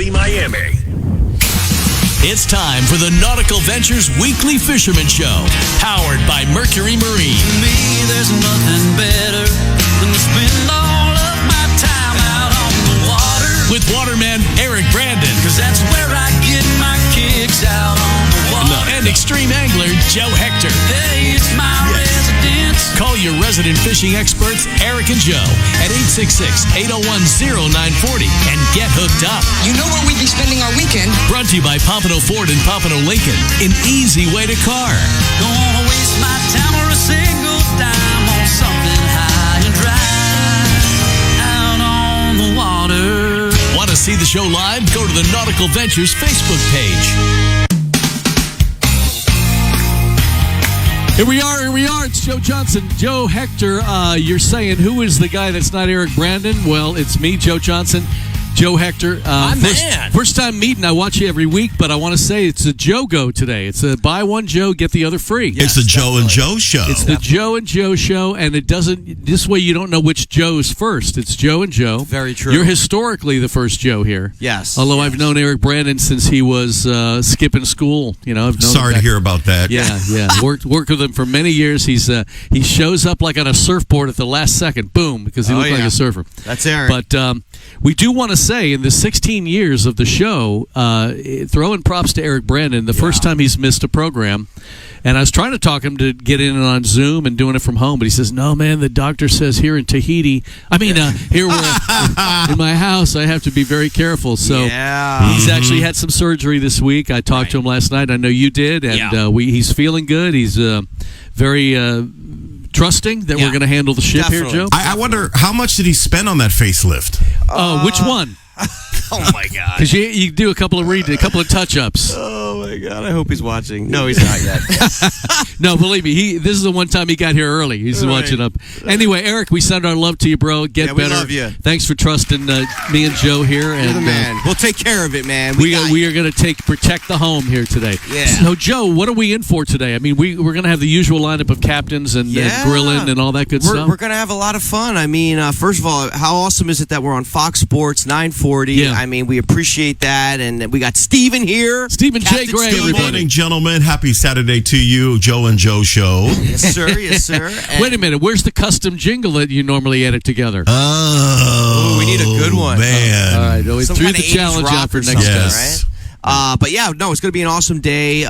Miami. It's time for the Nautical Ventures Weekly Fisherman Show, powered by Mercury Marine. To me, there's nothing better than to spend all of my time out on the water. With waterman Eric Brandon. 'Cause that's where I get my kicks, out on the water. And extreme angler Joe Hector. Hey, it's my residence. Call your resident fishing experts, Eric and Joe, at 866-801-0940 and get hooked up. You know where we'd be spending our weekend. Brought to you by Pompano Ford and Pompano Lincoln. An easy way to car. Don't wanna waste my time or a single dime on something high and dry, out on the water. Want to see the show live? Go to the Nautical Ventures Facebook page. Here we are. It's Joe Johnson. Joe Hector, you're saying, who is the guy that's not Eric Brandon? Well, it's me, Joe Johnson. Joe Hector. First time meeting. I watch you every week, but I want to say it's a Joe Go today. It's a buy one Joe, get the other free. Yes, it's the Joe and Joe show. It's the Joe and Joe show, and it doesn't. This way, you don't know which Joe's first. It's Joe and Joe. Very true. You're historically the first Joe here. Yes. Although I've known Eric Brandon since he was skipping school. You know, I've known Sorry to hear about that. Yeah. Worked with him for many years. He shows up like on a surfboard at the last second, boom, because he looked like a surfer. That's Eric. But we do want to say, in the 16 years of the show, throwing props to Eric Brandon, the first time he's missed a program. And I was trying to talk him to get in on Zoom and doing it from home, but he says, no, man, the doctor says here in Tahiti, here in my house, I have to be very careful. So he's actually had some surgery this week. I talked to him last night. I know you did. And he's feeling good. He's very trusting that we're going to handle the ship here, Joe. I wonder, how much did he spend on that facelift? Which one? Oh my God! Because you do a couple of touch-ups. Oh my God! I hope he's watching. No, he's not yet. No, believe me, this is the one time he got here early. He's watching up. Anyway, Eric, we send our love to you, bro. Get better. We love you. Thanks for trusting me and Joe here. You're the man. We'll take care of it, man. We are going to protect the home here today. Yeah. So, Joe, what are we in for today? I mean, we're going to have the usual lineup of captains and grilling and all that good stuff. We're going to have a lot of fun. I mean, first of all, how awesome is it that we're on Fox Sports 940? Yeah. I mean, we appreciate that, and we got Steven here. Stephen J. Gray, Good morning, gentlemen. Happy Saturday to you, Joe and Joe show. Yes, sir. Yes, sir. Wait a minute. Where's the custom jingle that you normally edit together? Oh, we need a good one, man. All right, we threw the challenge out for next time. Yes. Right? But yeah, no, it's going to be an awesome day.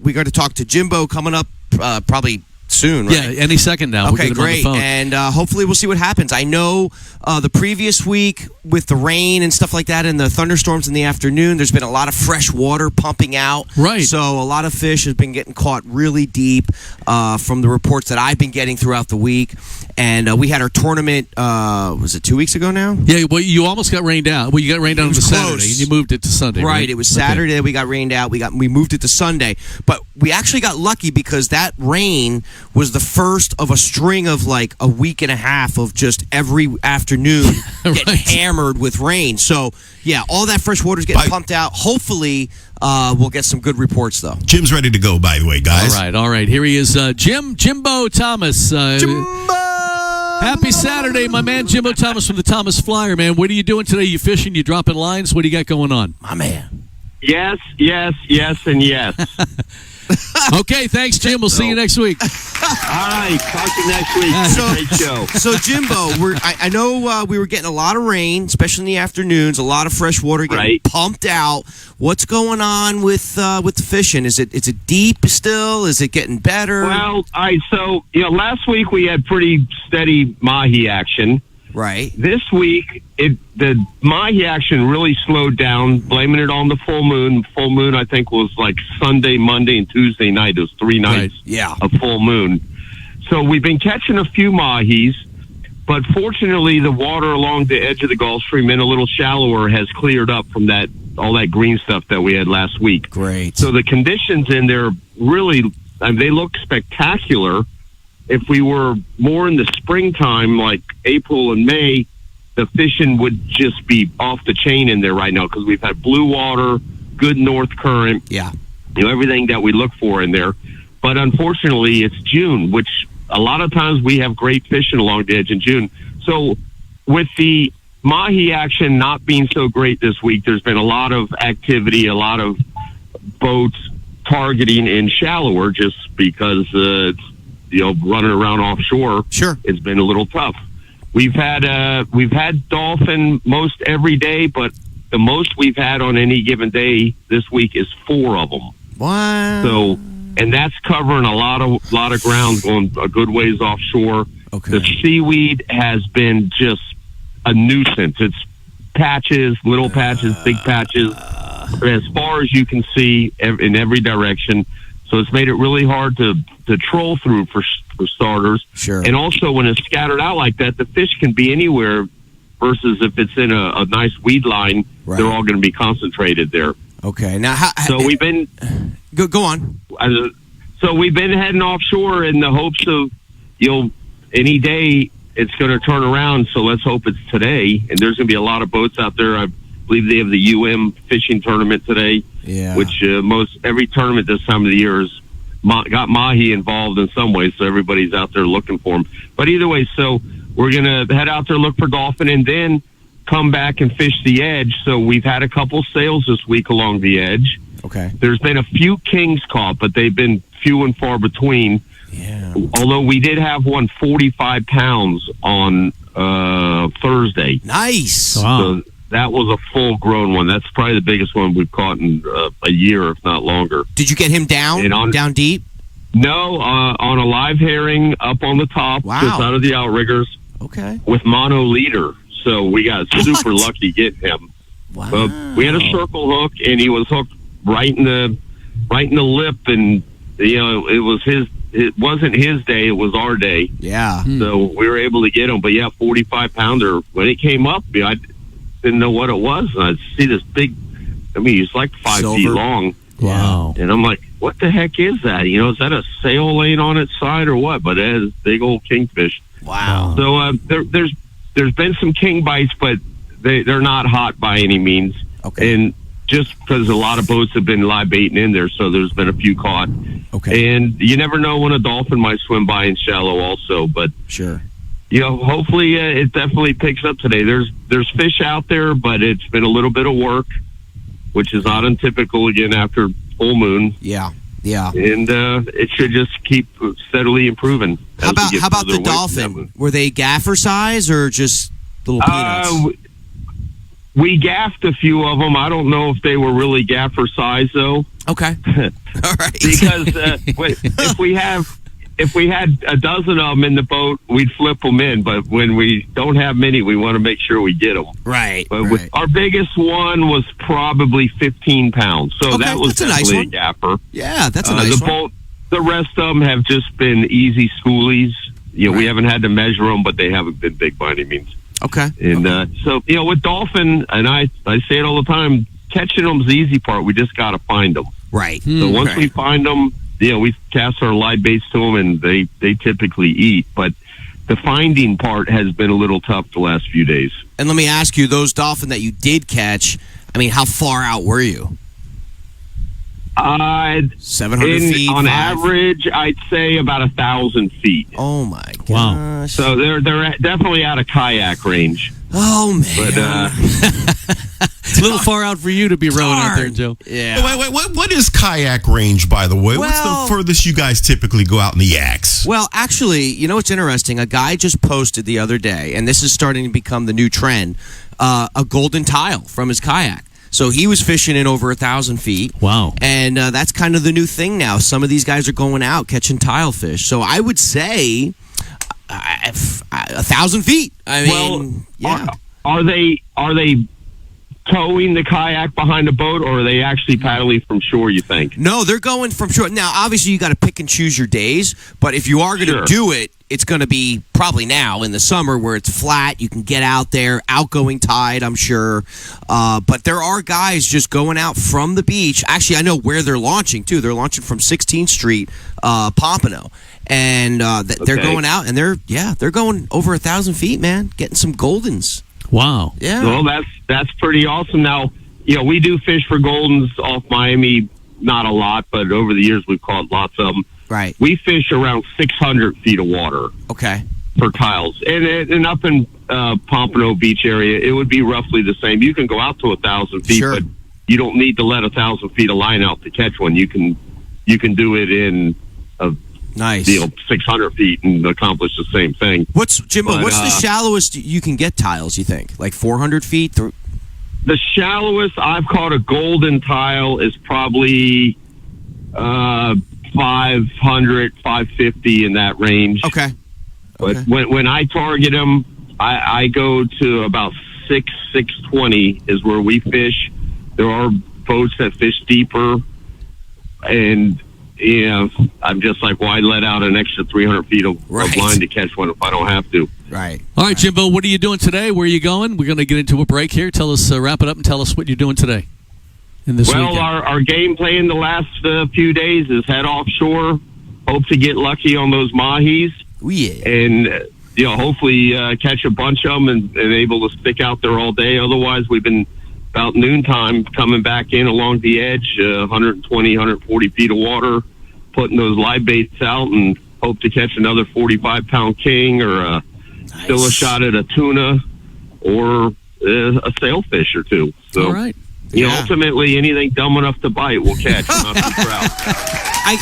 We got to talk to Jimbo coming up probably soon, right? Yeah, any second now. Okay, we'll get him great. on the phone. And hopefully we'll see what happens. I know the previous week with the rain and stuff like that and the thunderstorms in the afternoon, there's been a lot of fresh water pumping out. Right. So a lot of fish has been getting caught really deep from the reports that I've been getting throughout the week. And we had our tournament, was it 2 weeks ago now? Yeah, well, you almost got rained out. Well, you got rained out on the Saturday, and you moved it to Sunday, right? It was Saturday that we got rained out. We moved it to Sunday. But we actually got lucky because that rain was the first of a string of like a week and a half of just every afternoon getting hammered with rain. So, yeah, all that fresh water is getting pumped out. Hopefully, we'll get some good reports, though. Jim's ready to go, by the way, guys. All right. Here he is, Jimbo Thomas. Jimbo! Happy Saturday, my man, Jimbo Thomas from the Thomas Flyer, man. What are you doing today? You fishing? You dropping lines? What do you got going on? My man. Yes, and yes. Okay, thanks, Jim. We'll see you next week. All right, talk to you next week. Great show. So, Jimbo, I know we were getting a lot of rain, especially in the afternoons, a lot of fresh water getting pumped out. What's going on with the fishing? Is it deep still? Is it getting better? Well, all right, so, last week we had pretty steady Mahi action. Right. This week, the Mahi action really slowed down, blaming it on the full moon. Full moon, I think, was like Sunday, Monday, and Tuesday night. It was 3 nights of full moon. So we've been catching a few Mahis, but fortunately the water along the edge of the Gulf Stream and a little shallower has cleared up from all that green stuff that we had last week. Great. So the conditions in there really, they look spectacular. If we were more in the springtime, like April and May, the fishing would just be off the chain in there right now because we've had blue water, good north current, everything that we look for in there. But unfortunately, it's June, which a lot of times we have great fishing along the edge in June. So with the Mahi action not being so great this week. There's been a lot of activity, a lot of boats targeting in shallower, just because it's running around offshore. Sure, it's been a little tough. We've had dolphin most every day, but the most we've had on any given day this week is 4 of them. Wow. So, and that's covering a lot of ground, going a good ways offshore. Okay. The seaweed has been just a nuisance. It's patches, little patches, big patches, as far as you can see in every direction. So it's made it really hard to troll through for starters. Sure. And also, when it's scattered out like that, the fish can be anywhere. Versus if it's in a nice weed line, they're all going to be concentrated there. Okay. Now, so we've been go on. So we've been heading offshore in the hopes of any day it's going to turn around. So let's hope it's today. And there's going to be a lot of boats out there. I believe they have the fishing tournament today. Yeah. Which every tournament this time of the year has got Mahi involved in some way. So everybody's out there looking for them. But either way, so we're going to head out there, look for dolphin, and then come back and fish the edge. So we've had a couple sails this week along the edge. Okay. There's been a few kings caught, but they've been few and far between. Yeah. Although we did have one 45 pounds on Thursday. Nice. Wow. So that was a full-grown one. That's probably the biggest one we've caught in a year, if not longer. Did you get him down deep? No, on a live herring up on the top, Wow. just out of the outriggers. Okay. With mono leader. So we got super lucky getting him. Wow. We had a circle hook, and he was hooked right in the lip, and it wasn't his day, it was our day. Yeah. So we were able to get him. But yeah, 45 pounder. When it came up, I didn't know what it was. And I see this big, he's like 5 feet long. Wow. And I'm like, what the heck is that? Is that a sail laying on its side or what? But it is big old kingfish. Wow. So there's been some king bites, but they're not hot by any means. Okay. And just because a lot of boats have been live baiting in there, so there's been a few caught. Okay. And you never know when a dolphin might swim by in shallow also, but sure. Hopefully it definitely picks up today. There's fish out there, but it's been a little bit of work, which is not untypical again after full moon. Yeah. Yeah. And it should just keep steadily improving. How about the dolphin? Were they gaffer size or just little peanuts? We gaffed a few of them. I don't know if they were really gaffer size though. Okay. All right. Because if we had a dozen of them in the boat, we'd flip them in. But when we don't have many, we want to make sure we get them. Right. But our biggest one was probably 15 pounds. So that was definitely a gaffer. Yeah, that's a nice one. The rest of them have just been easy schoolies. We haven't had to measure them, but they haven't been big by any means. Okay. And so, with dolphin, and I say it all the time, catching them's the easy part. We just got to find them. Right. So once we find them, we cast our live baits to them, and they typically eat. But the finding part has been a little tough the last few days. And let me ask you, those dolphin that you did catch, how far out were you? 700 feet? On average, I'd say about 1,000 feet. Oh, my gosh. Wow. So they're definitely out of kayak range. Oh, man. But it's a little far out for you to be rowing out there, Joe. Yeah. Wait, what is kayak range, by the way? What's the furthest you guys typically go out in the yaks? Well, actually, what's interesting? A guy just posted the other day, and this is starting to become the new trend, a golden tile from his kayak. So he was fishing in over 1,000 feet. Wow. And that's kind of the new thing now. Some of these guys are going out catching tile fish. So I would say 1,000 feet. Yeah. Are they towing the kayak behind the boat, or are they actually paddling from shore, you think? No, they're going from shore. Now, obviously, you got to pick and choose your days, but if you are going to do it, it's going to be probably now in the summer where it's flat. You can get out there, outgoing tide, I'm sure. But there are guys just going out from the beach. Actually, I know where they're launching, too. They're launching from 16th Street, Pompano. And they're going out, and they're going over 1,000 feet, man, getting some goldens. Wow. Yeah. Well, that's pretty awesome. Now, we do fish for goldens off Miami, not a lot, but over the years we've caught lots of them. Right. We fish around 600 feet of water. Okay. For tiles, and up in Pompano Beach area, it would be roughly the same. You can go out to 1,000 feet, Sure. but you don't need to let 1,000 feet of line out to catch one. You can do it in Nice. 600 feet and accomplish the same thing. Jimbo? But, what's the shallowest you can get tiles? You think like 400 feet? The shallowest I've caught a golden tile is probably 500, 550 in that range. Okay. But when I target them, I go to about 620 is where we fish. There are boats that fish deeper, and I'm just like, why let out an extra 300 feet of line to catch one if I don't have to? Right. All right, Jimbo, what are you doing today? Where are you going? We're going to get into a break here. Tell us, wrap it up and tell us what you're doing today in this weekend. Our game plan the last few days is head offshore, hope to get lucky on those mahis. Oh, yeah. And, hopefully catch a bunch of them and able to stick out there all day. Otherwise, we've been about noontime coming back in along the edge, 120, 140 feet of water, putting those live baits out and hope to catch another 45-pound king or still a shot at a tuna or a sailfish or two. So, all right. Ultimately, anything dumb enough to bite we'll catch. I'm not too proud.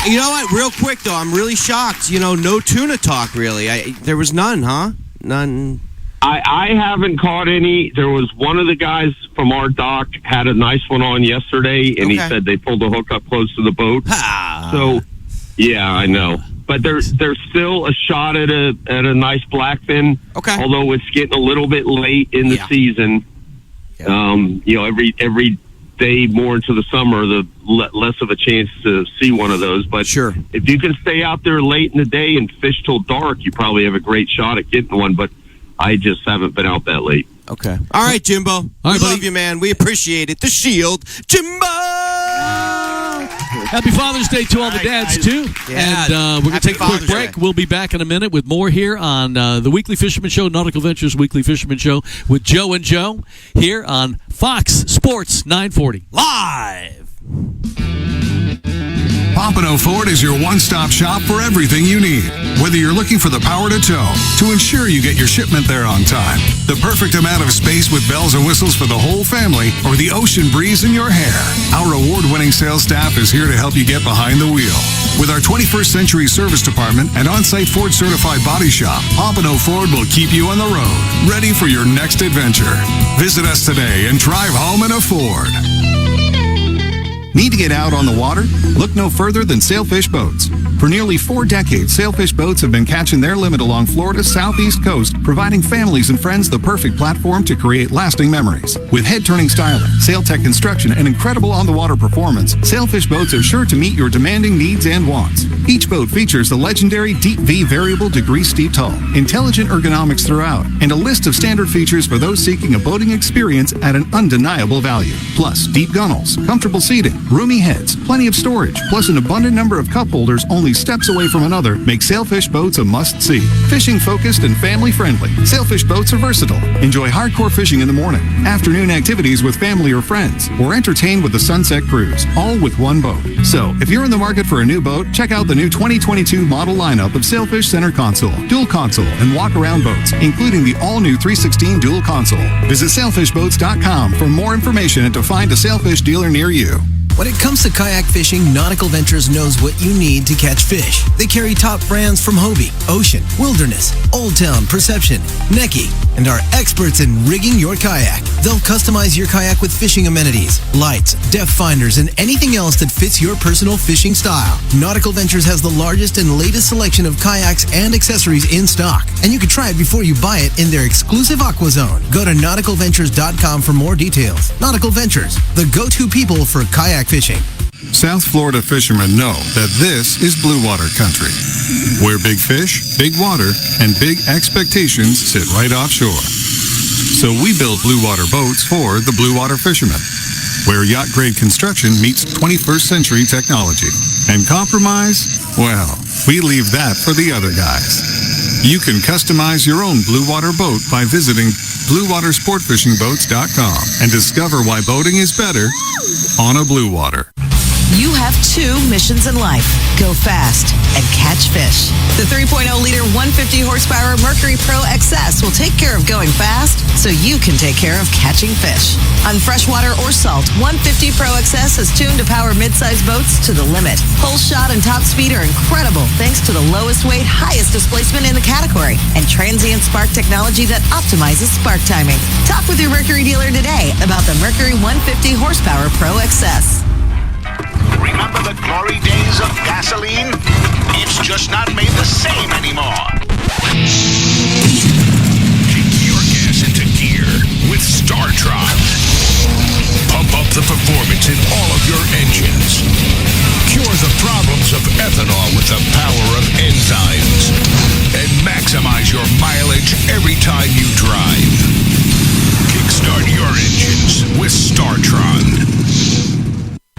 You know what? Real quick, though, I'm really shocked. No tuna talk, really. There was none, huh? None. I haven't caught any. There was one of the guys from our dock had a nice one on yesterday, and he said they pulled the hook up close to the boat. So, yeah, I know. But there's still a shot at a nice blackfin. Okay. Although it's getting a little bit late in the season. Yeah. Every day more into the summer, the less of a chance to see one of those. But sure, if you can stay out there late in the day and fish till dark, you probably have a great shot at getting one. But I just haven't been out that late. Okay. All right, Jimbo. All right, we love you, man. We appreciate it. The Shield, Jimbo. Happy Father's Day to all the dads, too. Yeah, and we're going to take a quick break. We'll be back in a minute with more here on the Weekly Fisherman Show, Nautical Ventures Weekly Fisherman Show with Joe and Joe here on Fox Sports 940. Live. Pompano Ford is your one-stop shop for everything you need. Whether you're looking for the power to tow, to ensure you get your shipment there on time, the perfect amount of space with bells and whistles for the whole family, or the ocean breeze in your hair, our award-winning sales staff is here to help you get behind the wheel. With our 21st century service department and on-site Ford certified body shop, Pompano Ford will keep you on the road, ready for your next adventure. Visit us today and drive home in a Ford. Need to get out on the water? Look no further than Sailfish Boats. For nearly 4 decades, Sailfish Boats have been catching their limit along Florida's southeast coast, providing families and friends the perfect platform to create lasting memories. With head-turning styling, SailTech construction, and incredible on-the-water performance, Sailfish Boats are sure to meet your demanding needs and wants. Each boat features the legendary Deep V variable degree steeped hull, intelligent ergonomics throughout, and a list of standard features for those seeking a boating experience at an undeniable value. Plus, deep gunnels, comfortable seating, roomy heads, plenty of storage, plus an abundant number of cup holders only steps away from another make Sailfish Boats a must-see. Fishing focused and family-friendly, Sailfish Boats are versatile. Enjoy hardcore fishing in the morning, afternoon activities with family or friends, or entertain with the sunset cruise, all with one boat. So, if you're in the market for a new boat, check out the new 2022 model lineup of Sailfish Center Console, Dual Console, and Walk-Around boats, including the all-new 316 Dual Console. Visit sailfishboats.com for more information and to find a Sailfish dealer near you. When it comes to kayak fishing, Nautical Ventures knows what you need to catch fish. They carry top brands from Hobie, Ocean, Wilderness, Old Town, Perception, Necky, and are experts in rigging your kayak. They'll customize your kayak with fishing amenities, lights, depth finders, and anything else that fits your personal fishing style. Nautical Ventures has the largest and latest selection of kayaks and accessories in stock, and you can try it before you buy it in their exclusive Aqua Zone. Go to nauticalventures.com for more details. Nautical Ventures, the go-to people for kayak fishing. South Florida fishermen know that this is blue water country, where big fish, big water, and big expectations sit right offshore. So we build blue water boats for the blue water fishermen, where yacht-grade construction meets 21st century technology. And compromise? Well, we leave that for the other guys. You can customize your own blue water boat by visiting BlueWaterSportFishingBoats.com and discover why boating is better on a blue water. You have two missions in life. Go fast and catch fish. The 3.0-liter 150 horsepower Mercury Pro XS will take care of going fast so you can take care of catching fish. On freshwater or salt, 150 Pro XS is tuned to power mid-size boats to the limit. Pole shot and top speed are incredible thanks to the lowest weight, highest displacement in the category and transient spark technology that optimizes spark timing. Talk with your Mercury dealer today about the Mercury 150 horsepower Pro XS. Remember the glory days of gasoline? It's just not made the same anymore. Kick your gas into gear with StarTron. Pump up the performance in all of your engines. Cure the problems of ethanol with the power of enzymes. And maximize your mileage every time you drive. Kickstart your engines with StarTron.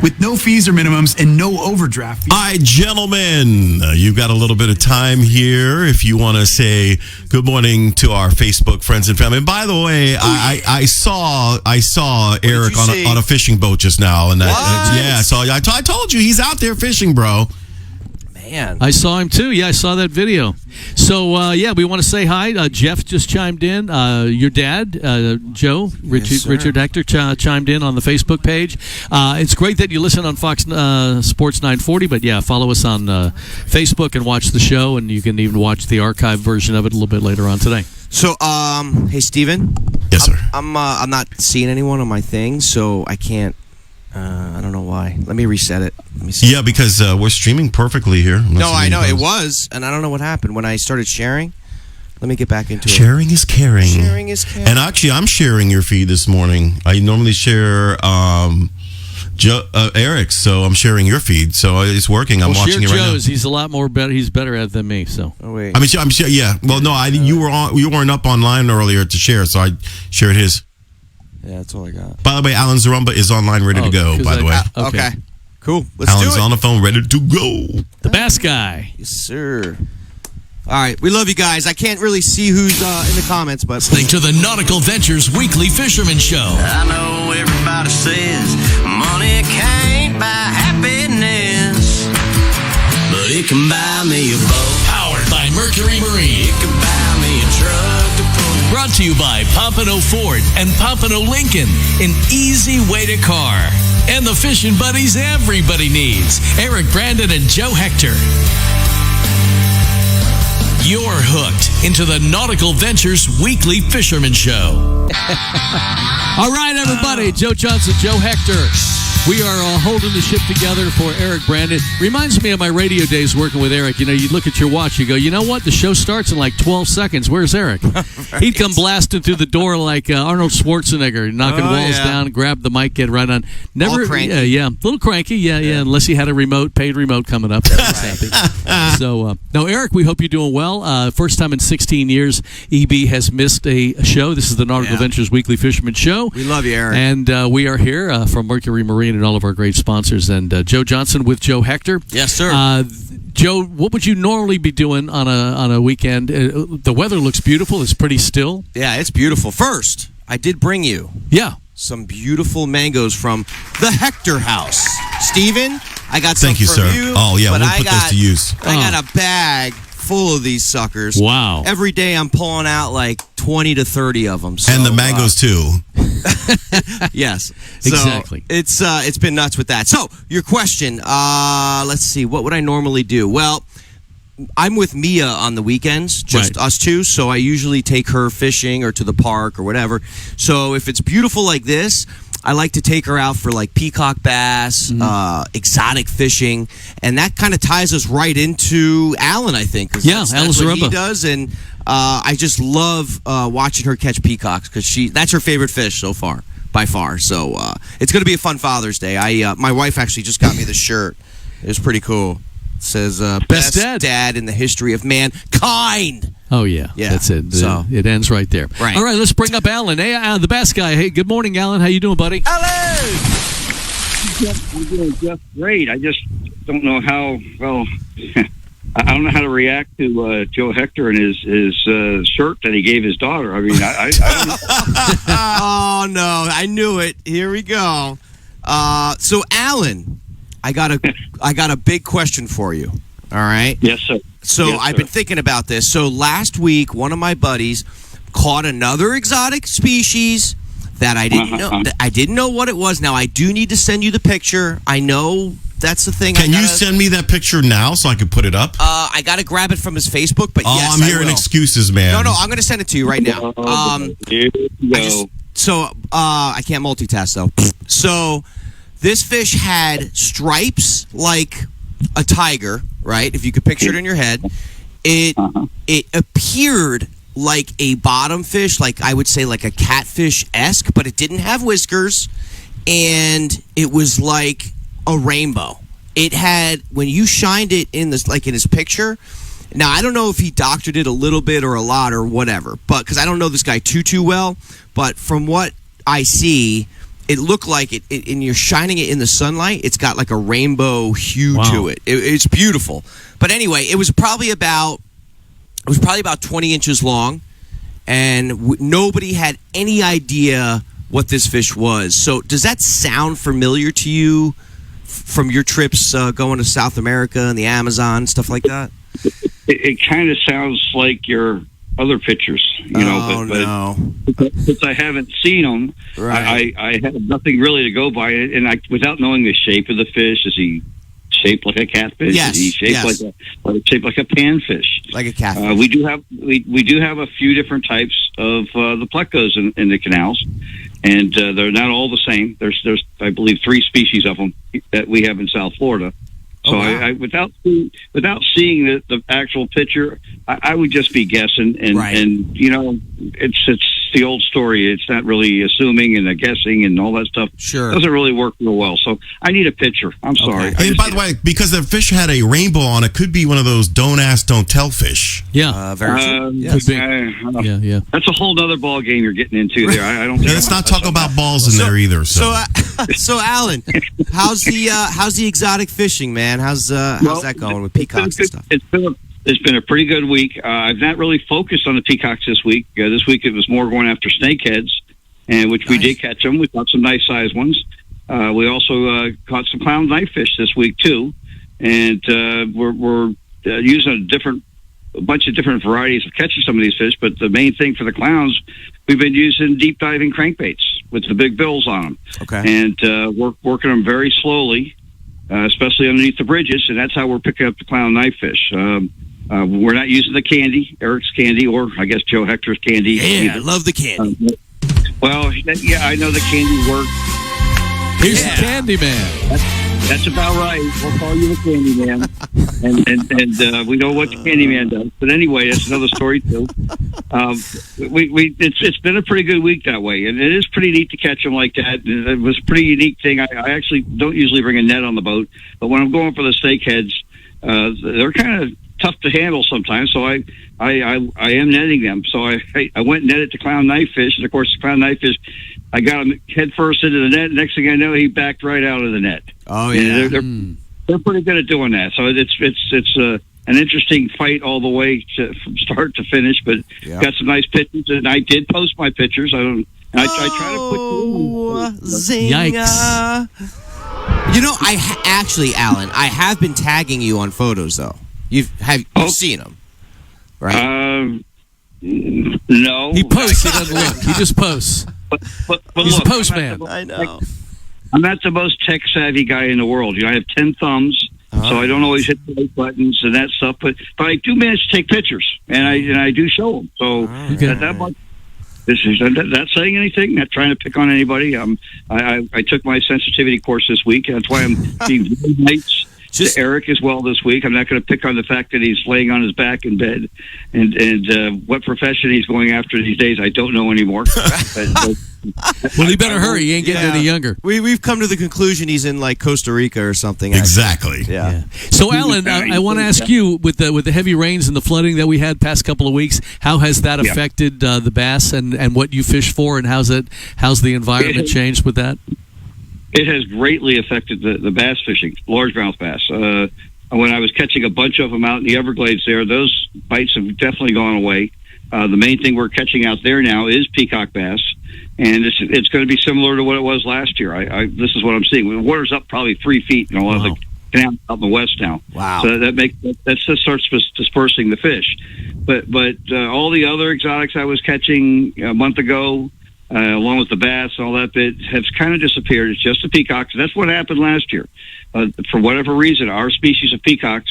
With no fees or minimums and no overdraft. All right, gentlemen, you've got a little bit of time here if you want to say good morning to our Facebook friends and family. And by the way, I saw Eric on a fishing boat just now, and I told you he's out there fishing, bro. Man, I saw him too. Yeah, I saw that video. So we want to say hi. Jeff just chimed in. Your dad, Joe, Richard Hector, chimed in on the Facebook page. It's great that you listen on Fox Sports 940. But yeah, follow us on Facebook and watch the show, and you can even watch the archive version of it a little bit later on today. So, hey, Steven. Yes, sir. I'm not seeing anyone on my thing, so I can't. I don't know why. Let me reset it. Let me see. Yeah, because we're streaming perfectly here. No, I know. It was, and I don't know what happened. When I started sharing, let me get back into it. Sharing is caring. Sharing is caring. And actually, I'm sharing your feed this morning. I normally share Eric's, so I'm sharing your feed. So it's working. I'm watching it right Joe's. now. He's a lot more better. He's better at it than me. So. Oh, wait. I'm sure. Yeah. Well, no, you weren't up online earlier to share, so I shared his. Yeah, that's all I got. By the way, Alan Zarumba is online, ready to go, by the way. Okay. Cool. Let's Alan's do it. on the phone, ready to go. The bass guy. Yes, sir. All right. We love you guys. I can't really see who's in the comments, but... Listening to the Nautical Ventures Weekly Fisherman Show. I know everybody says money can't buy happiness, but it can buy me a boat. Powered by Mercury Marine. It can buy me a truck to pull. Brought to you by Pompano Ford and Pompano Lincoln. An easy way to car. And the fishing buddies everybody needs. Eric Brandon and Joe Hector. You're hooked into the Nautical Ventures Weekly Fisherman Show. All right, everybody. Joe Johnson, Joe Hector. We are holding the ship together for Eric Brandon. Reminds me of my radio days working with Eric. You know, you look at your watch, you go, you know what? The show starts in like 12 seconds. Where's Eric? Right. He'd come blasting through the door like Arnold Schwarzenegger, knocking walls down, grab the mic, get right on. Never, cranky. A little cranky, yeah. Unless he had a paid remote coming up. That was happy. So, no, Eric, we hope you're doing well. First time in 16 years, EB has missed a show. This is the Nautical Ventures Weekly Fisherman Show. We love you, Eric. And we are here from Mercury Marine and all of our great sponsors. And Joe Johnson with Joe Hector. Yes, sir. Joe, what would you normally be doing on a weekend? The weather looks beautiful. It's pretty still. Yeah, it's beautiful. First, I did bring you some beautiful mangoes from the Hector house. Steven, I got some Thank you, from sir. you. Oh, yeah, but we'll put those to use. I got a bag full of these suckers. Wow. Every day I'm pulling out like 20 to 30 of them. So, and the mangoes, too. Yes. Exactly. So it's been nuts with that. So, your question, let's see, what would I normally do? Well, I'm with Mia on the weekends, just us two, so I usually take her fishing or to the park or whatever. So if it's beautiful like this, I like to take her out for like peacock bass, exotic fishing, and that kind of ties us right into Alan, I think. That's what he does, and I just love watching her catch peacocks because that's her favorite fish so far, by far. So it's going to be a fun Father's Day. My wife actually just got me the shirt. It was pretty cool. It says best dad in the history of mankind. Oh, yeah. That's it. So it ends right there. Right. All right, let's bring up Alan. Hey, the bass guy. Hey, good morning, Alan. How you doing, buddy? Alan! I'm doing just great. I just don't know how, I don't know how to react to Joe Hector and his shirt that he gave his daughter. I mean, I don't know. Oh, no. I knew it. Here we go. So, Alan, I got a big question for you. All right. Yes, sir. So Yes, I've sir. been thinking about this. So last week, one of my buddies caught another exotic species that I didn't know. I didn't know what it was. Now I do need to send you the picture. I know that's the thing. Can you send me that picture now so I can put it up? I got to grab it from his Facebook. But yes, I'm hearing excuses, man. No, I'm going to send it to you right now. Here we go. I can't multitask though. So this fish had stripes like a tiger, right? If you could picture it in your head, it appeared like a bottom fish, like I would say like a catfish-esque, but it didn't have whiskers, and it was like a rainbow. It had, when you shined it in this, like in his picture. Now I don't know if he doctored it a little bit or a lot or whatever, but because I don't know this guy too well, but from what I see, it looked like it, and you're shining it in the sunlight, it's got like a rainbow hue to it. It's beautiful. But anyway, it was probably about 20 inches long, and nobody had any idea what this fish was. So does that sound familiar to you from your trips going to South America and the Amazon, stuff like that? It kind of sounds like your other pictures, but since I haven't seen them, right. I have nothing really to go by. And without knowing the shape of the fish, is he shaped like a catfish? Yes. Is he shaped shaped like a panfish? Like a catfish. We do have a few different types of the plecos in the canals, and they're not all the same. There's I believe 3 species of them that we have in South Florida. So I without seeing the actual picture, I would just be guessing, and it's the old story. It's not really assuming and guessing and all that stuff. Sure, it doesn't really work real well. So I need a picture. I'm sorry. And by the way, because the fish had a rainbow on it, could be one of those don't ask, don't tell fish. Yeah, very true. Could be. Yeah. That's a whole other ball game you're getting into there. I don't. Let's not talk about balls in there either. So Alan, how's the exotic fishing, man? How's that going with peacocks and stuff? It's been a pretty good week. I've not really focused on the peacocks this week. This week it was more going after snakeheads, and which we did catch them. We caught some nice sized ones. We also caught some clown knifefish this week too, and we're using a bunch of different varieties of catching some of these fish. But the main thing for the clowns, we've been using deep diving crankbaits with the big bills on them. Okay, and we're working them very slowly. Especially underneath the bridges, and that's how we're picking up the clown knifefish. We're not using the candy, Eric's candy, or I guess Joe Hector's candy. Yeah, I love the candy. I know the candy works. Here's the candy man. That's about right. We'll call you the candy man, and we know what the candy man does. But anyway, that's another story too. It's been a pretty good week that way, and it is pretty neat to catch them like that. It was a pretty unique thing. I actually don't usually bring a net on the boat, but when I'm going for the snakeheads, they're kind of tough to handle sometimes. So I am netting them. So I went and netted the clown knifefish, and of course the clown knifefish, I got him head first into the net. Next thing I know, he backed right out of the net. Oh yeah, they're pretty good at doing that. So it's an interesting fight all the way from start to finish. But got some nice pictures, and I did post my pictures. I try to put zing. Yikes. You know, Alan, I have been tagging you on photos though. You've seen them, right? No. He posts. He doesn't look. He just posts. But He's look, a postman. I know. I'm not the most tech savvy guy in the world. I have 10 thumbs, so I don't always hit the right buttons and that stuff. But I do manage to take pictures, and I do show them. So that much. This is not saying anything. Not trying to pick on anybody. I took my sensitivity course this week. That's why I'm being very nice to Eric as well this week. I'm not going to pick on the fact that he's laying on his back in bed, and what profession he's going after these days, I don't know anymore. Well, he better hurry. He ain't getting any younger. We've come to the conclusion he's in like Costa Rica or something. Exactly. Yeah. So, Alan, I want to ask you, with the heavy rains and the flooding that we had past couple of weeks, how has that affected the bass and what you fish for, and how's the environment changed with that? It has greatly affected the bass fishing, largemouth bass. When I was catching a bunch of them out in the Everglades there, those bites have definitely gone away. The main thing we're catching out there now is peacock bass. And it's going to be similar to what it was last year. This is what I'm seeing. The water's up probably 3 feet in a lot of the canals out in the west now. Wow! So that just starts dispersing the fish. But all the other exotics I was catching a month ago, along with the bass and all that bit, have kind of disappeared. It's just the peacocks. That's what happened last year. For whatever reason, our species of peacocks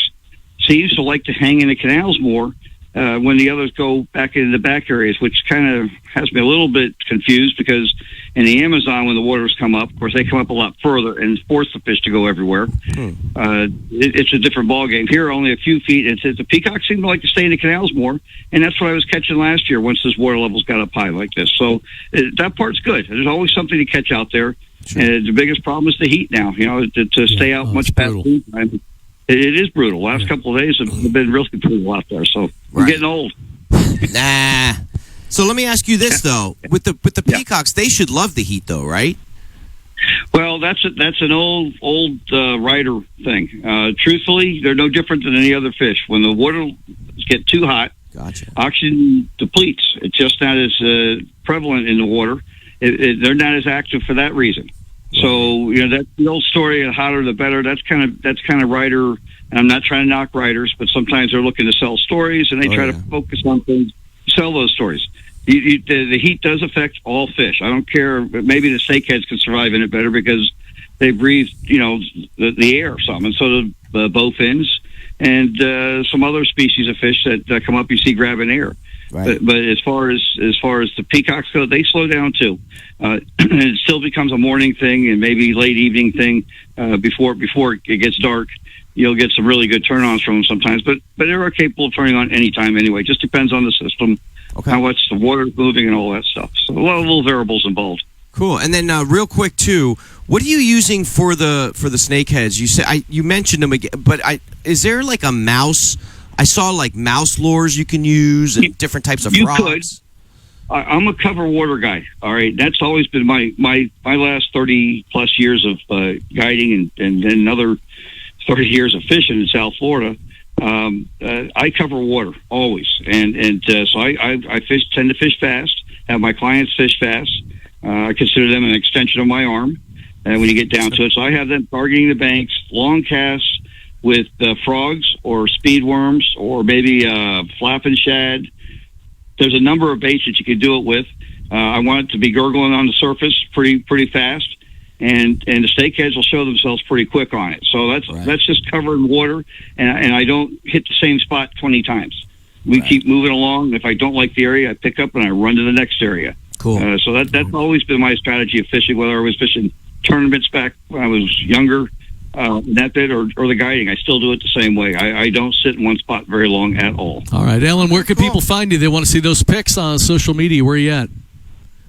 seems to like to hang in the canals more when the others go back into the back areas, which kind of has me a little bit confused, because in the Amazon, when the waters come up, of course, they come up a lot further and force the fish to go everywhere. It's a different ballgame. Here, only a few feet. The peacocks seem to like to stay in the canals more, and that's what I was catching last year once this water levels got up high like this. So that part's good. There's always something to catch out there. Sure. And the biggest problem is the heat now, to stay out much past food time. It is brutal. Last couple of days have been really brutal out there. So we're getting old. Nah. So let me ask you this though: with the peacocks, they should love the heat, though, right? Well, that's an old writer thing. Truthfully, they're no different than any other fish. When the water gets too hot, oxygen depletes. It's just not as prevalent in the water. They're not as active for that reason. So that's the old story: the hotter the better. That's kind of writer. And I'm not trying to knock writers, but sometimes they're looking to sell stories, and they try to focus on things, sell those stories. The heat does affect all fish. I don't care. Maybe the snakeheads can survive in it better because they breathe, the air or something. And so do the bowfins and some other species of fish that come up you see grabbing air. Right. But as far as the peacocks go, they slow down too. It still becomes a morning thing and maybe late evening thing before it gets dark. You'll get some really good turn-ons from them sometimes, but they are capable of turning on any time anyway. Just depends on the system, how much the water's moving and all that stuff. So a lot of little variables involved. Cool. And then real quick too, what are you using for the snakeheads? You said you mentioned them again, but is there like a mouse? I saw like mouse lures you can use and different types of frogs. I'm a cover water guy. All right, that's always been my last 30 plus years of guiding and another 30 years of fishing in South Florida. I cover water always, and so I tend to fish fast. Have my clients fish fast. I consider them an extension of my arm. And when you get down to it, so I have them targeting the banks, long casts with frogs or speed worms or maybe flapping shad. There's a number of baits that you can do it with. I want it to be gurgling on the surface pretty fast. And the snakeheads will show themselves pretty quick on it. So that's just covering water, and I don't hit the same spot 20 times. We keep moving along. If I don't like the area, I pick up and I run to the next area. Cool. So that's always been my strategy of fishing, whether I was fishing tournaments back when I was younger, that bit, or the guiding. I still do it the same way. I don't sit in one spot very long at all. All right, Alan, where can people find you? They want to see those pics on social media. Where are you at?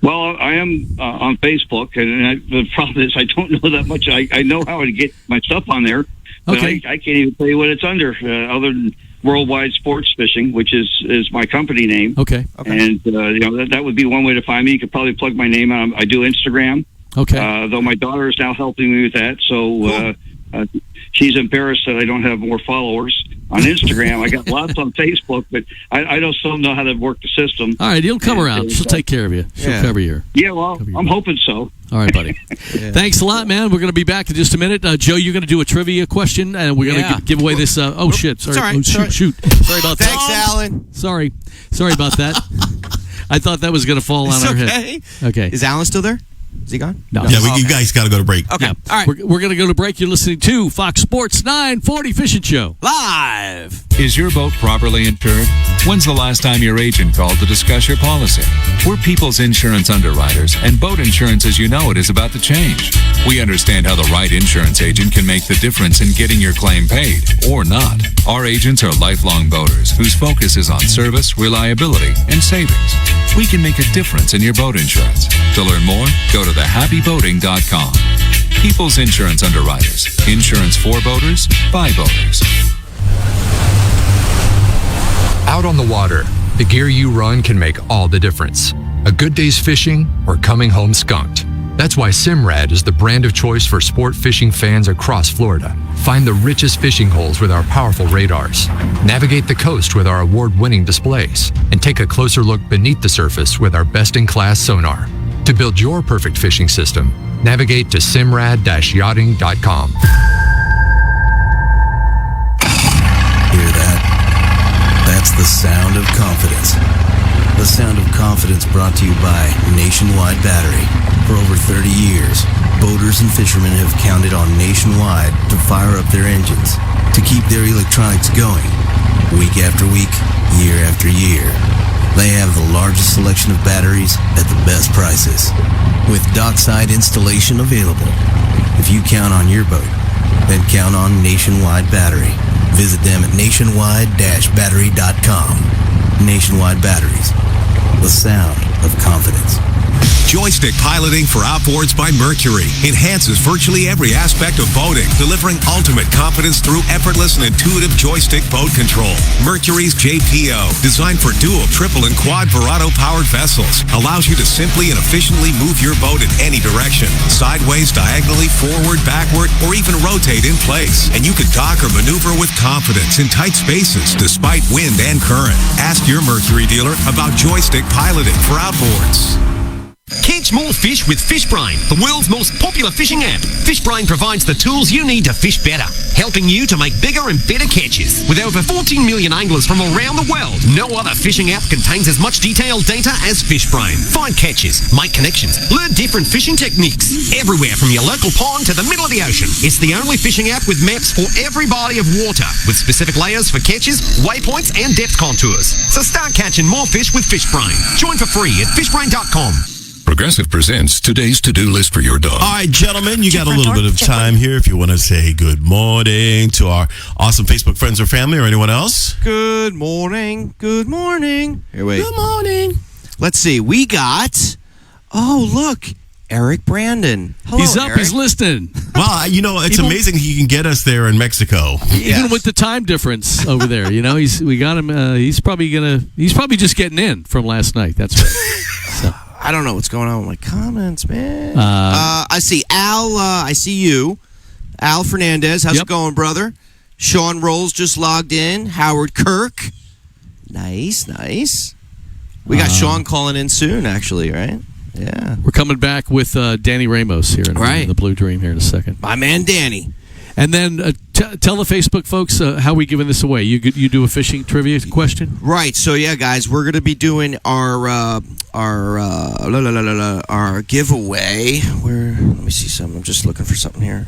Well, I am on Facebook, and the problem is I don't know that much. I know how to get my stuff on there, but I can't even tell you what it's under, other than Worldwide Sports Fishing, which is my company name. Okay. And that would be one way to find me. You could probably plug my name out. I do Instagram. Okay. Though my daughter is now helping me with that, so she's embarrassed that I don't have more followers on Instagram. I got lots on Facebook, but I don't still know how to work the system. All right, you'll come around. She'll take care of you. She'll cover you. Yeah, well, I'm hoping so. All right, buddy. Thanks a lot, man. We're going to be back in just a minute. Joe, you're going to do a trivia question, and we're going to give away this. Shit. Sorry. Right. Shoot. Sorry about that. Thanks, Alan. Sorry about that. I thought that was going to fall on our head. Okay. Is Alan still there? Is he gone? No. Yeah, you guys got to go to break. Okay. Yeah. All right. We're going to go to break. You're listening to Fox Sports 940 Fishing Show. Live. Is your boat properly insured? When's the last time your agent called to discuss your policy? We're People's Insurance Underwriters, and boat insurance as you know it is about to change. We understand how the right insurance agent can make the difference in getting your claim paid, or not. Our agents are lifelong boaters whose focus is on service, reliability, and savings. We can make a difference in your boat insurance. To learn more, go to thehappyboating.com. People's Insurance Underwriters. Insurance for boaters, by boaters. Out on the water, the gear you run can make all the difference. A good day's fishing or coming home skunked. That's why Simrad is the brand of choice for sport fishing fans across Florida. Find the richest fishing holes with our powerful radars. Navigate the coast with our award-winning displays. And take a closer look beneath the surface with our best-in-class sonar. To build your perfect fishing system, navigate to simrad-yachting.com. Hear that? That's the sound of confidence. The sound of confidence brought to you by Nationwide Battery. For over 30 years, boaters and fishermen have counted on Nationwide to fire up their engines, to keep their electronics going, week after week, year after year. They have the largest selection of batteries at the best prices, with dockside installation available. If you count on your boat, then count on Nationwide Battery. Visit them at nationwide-battery.com. Nationwide Batteries, the sound of confidence. Joystick piloting for outboards by Mercury enhances virtually every aspect of boating, delivering ultimate confidence through effortless and intuitive joystick boat control. Mercury's JPO, designed for dual, triple, and quad Verado-powered vessels, allows you to simply and efficiently move your boat in any direction, sideways, diagonally, forward, backward, or even rotate in place. And you can dock or maneuver with confidence in tight spaces despite wind and current. Ask your Mercury dealer about joystick piloting for outboards. Catch more fish with FishBrain, the world's most popular fishing app. FishBrain provides the tools you need to fish better, helping you to make bigger and better catches. With over 14 million anglers from around the world, no other fishing app contains as much detailed data as FishBrain. Find catches, make connections, learn different fishing techniques, everywhere from your local pond to the middle of the ocean. It's the only fishing app with maps for every body of water, with specific layers for catches, waypoints, and depth contours. So start catching more fish with FishBrain. Join for free at fishbrain.com. Progressive presents today's to-do list for your dog. All right, gentlemen, you got a little bit of time here if you want to say good morning to our awesome Facebook friends or family or anyone else. Good morning. Good morning. Here, wait. Good morning. Let's see. We got, look, Eric Brandon. Hello, he's up. Eric. He's listening. Well, it's amazing he can get us there in Mexico. Even with the time difference over there, we got him. He's probably just getting in from last night. That's right. So. I don't know what's going on with my comments, man. I see Al. I see you. Al Fernandez. How's it going, brother? Sean Rolls just logged in. Howard Kirk. Nice. We got Sean calling in soon, actually, right? Yeah. We're coming back with Danny Ramos here in the Blue Dream here in a second. My man, Danny. And then tell the Facebook folks how we giving this away. You do a fishing trivia question, right? So yeah, guys, we're gonna be doing our giveaway. Let me see something. I'm just looking for something here.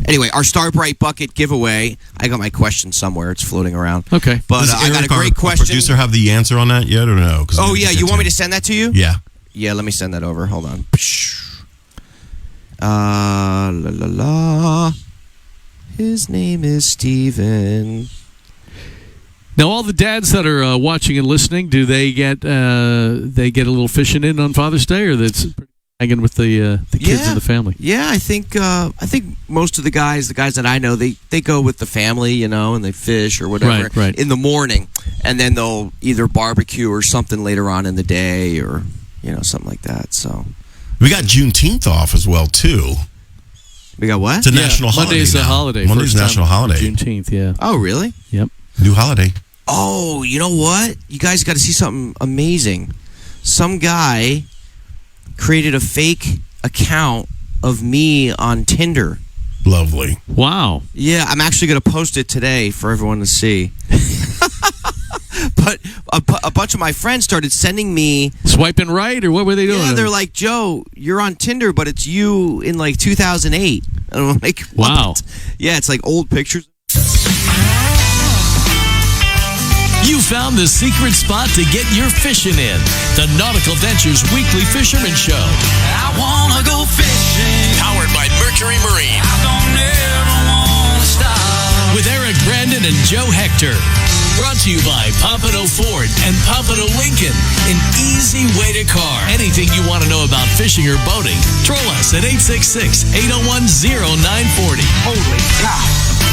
Anyway, our Starbright Bucket giveaway. I got my question somewhere. It's floating around. Okay, but I got a great question. Does producer have the answer on that yet or no? Oh yeah, you want me to send that to you? Yeah. Yeah, let me send that over. Hold on. His name is Steven. Now, all the dads that are watching and listening, do they get a little fishing in on Father's Day, or that's hanging with the kids and the family? Yeah, I think most of the guys that I know, they go with the family, and they fish or whatever in the morning, and then they'll either barbecue or something later on in the day, or something like that. So we got Juneteenth off as well too. We got what? It's a national holiday. Monday's a holiday. Monday's national holiday. Juneteenth, yeah. Oh, really? Yep. New holiday. Oh, you know what? You guys got to see something amazing. Some guy created a fake account of me on Tinder. Lovely. Wow. Yeah, I'm actually going to post it today for everyone to see. But a bunch of my friends started sending me... Swiping right, or what were they doing? Yeah, they're like, Joe, you're on Tinder, but it's you in 2008. And I'm like, what? Wow. Yeah, it's like old pictures. You found the secret spot to get your fishing in. The Nautical Ventures Weekly Fisherman Show. I wanna go fishing. Powered by Mercury Marine. I don't ever wanna stop. With Eric Brandon and Joe Hector. Brought to you by Pompano Ford and Pompano Lincoln. An easy way to car. Anything you want to know about fishing or boating, troll us at 866-801-0940. Holy cow.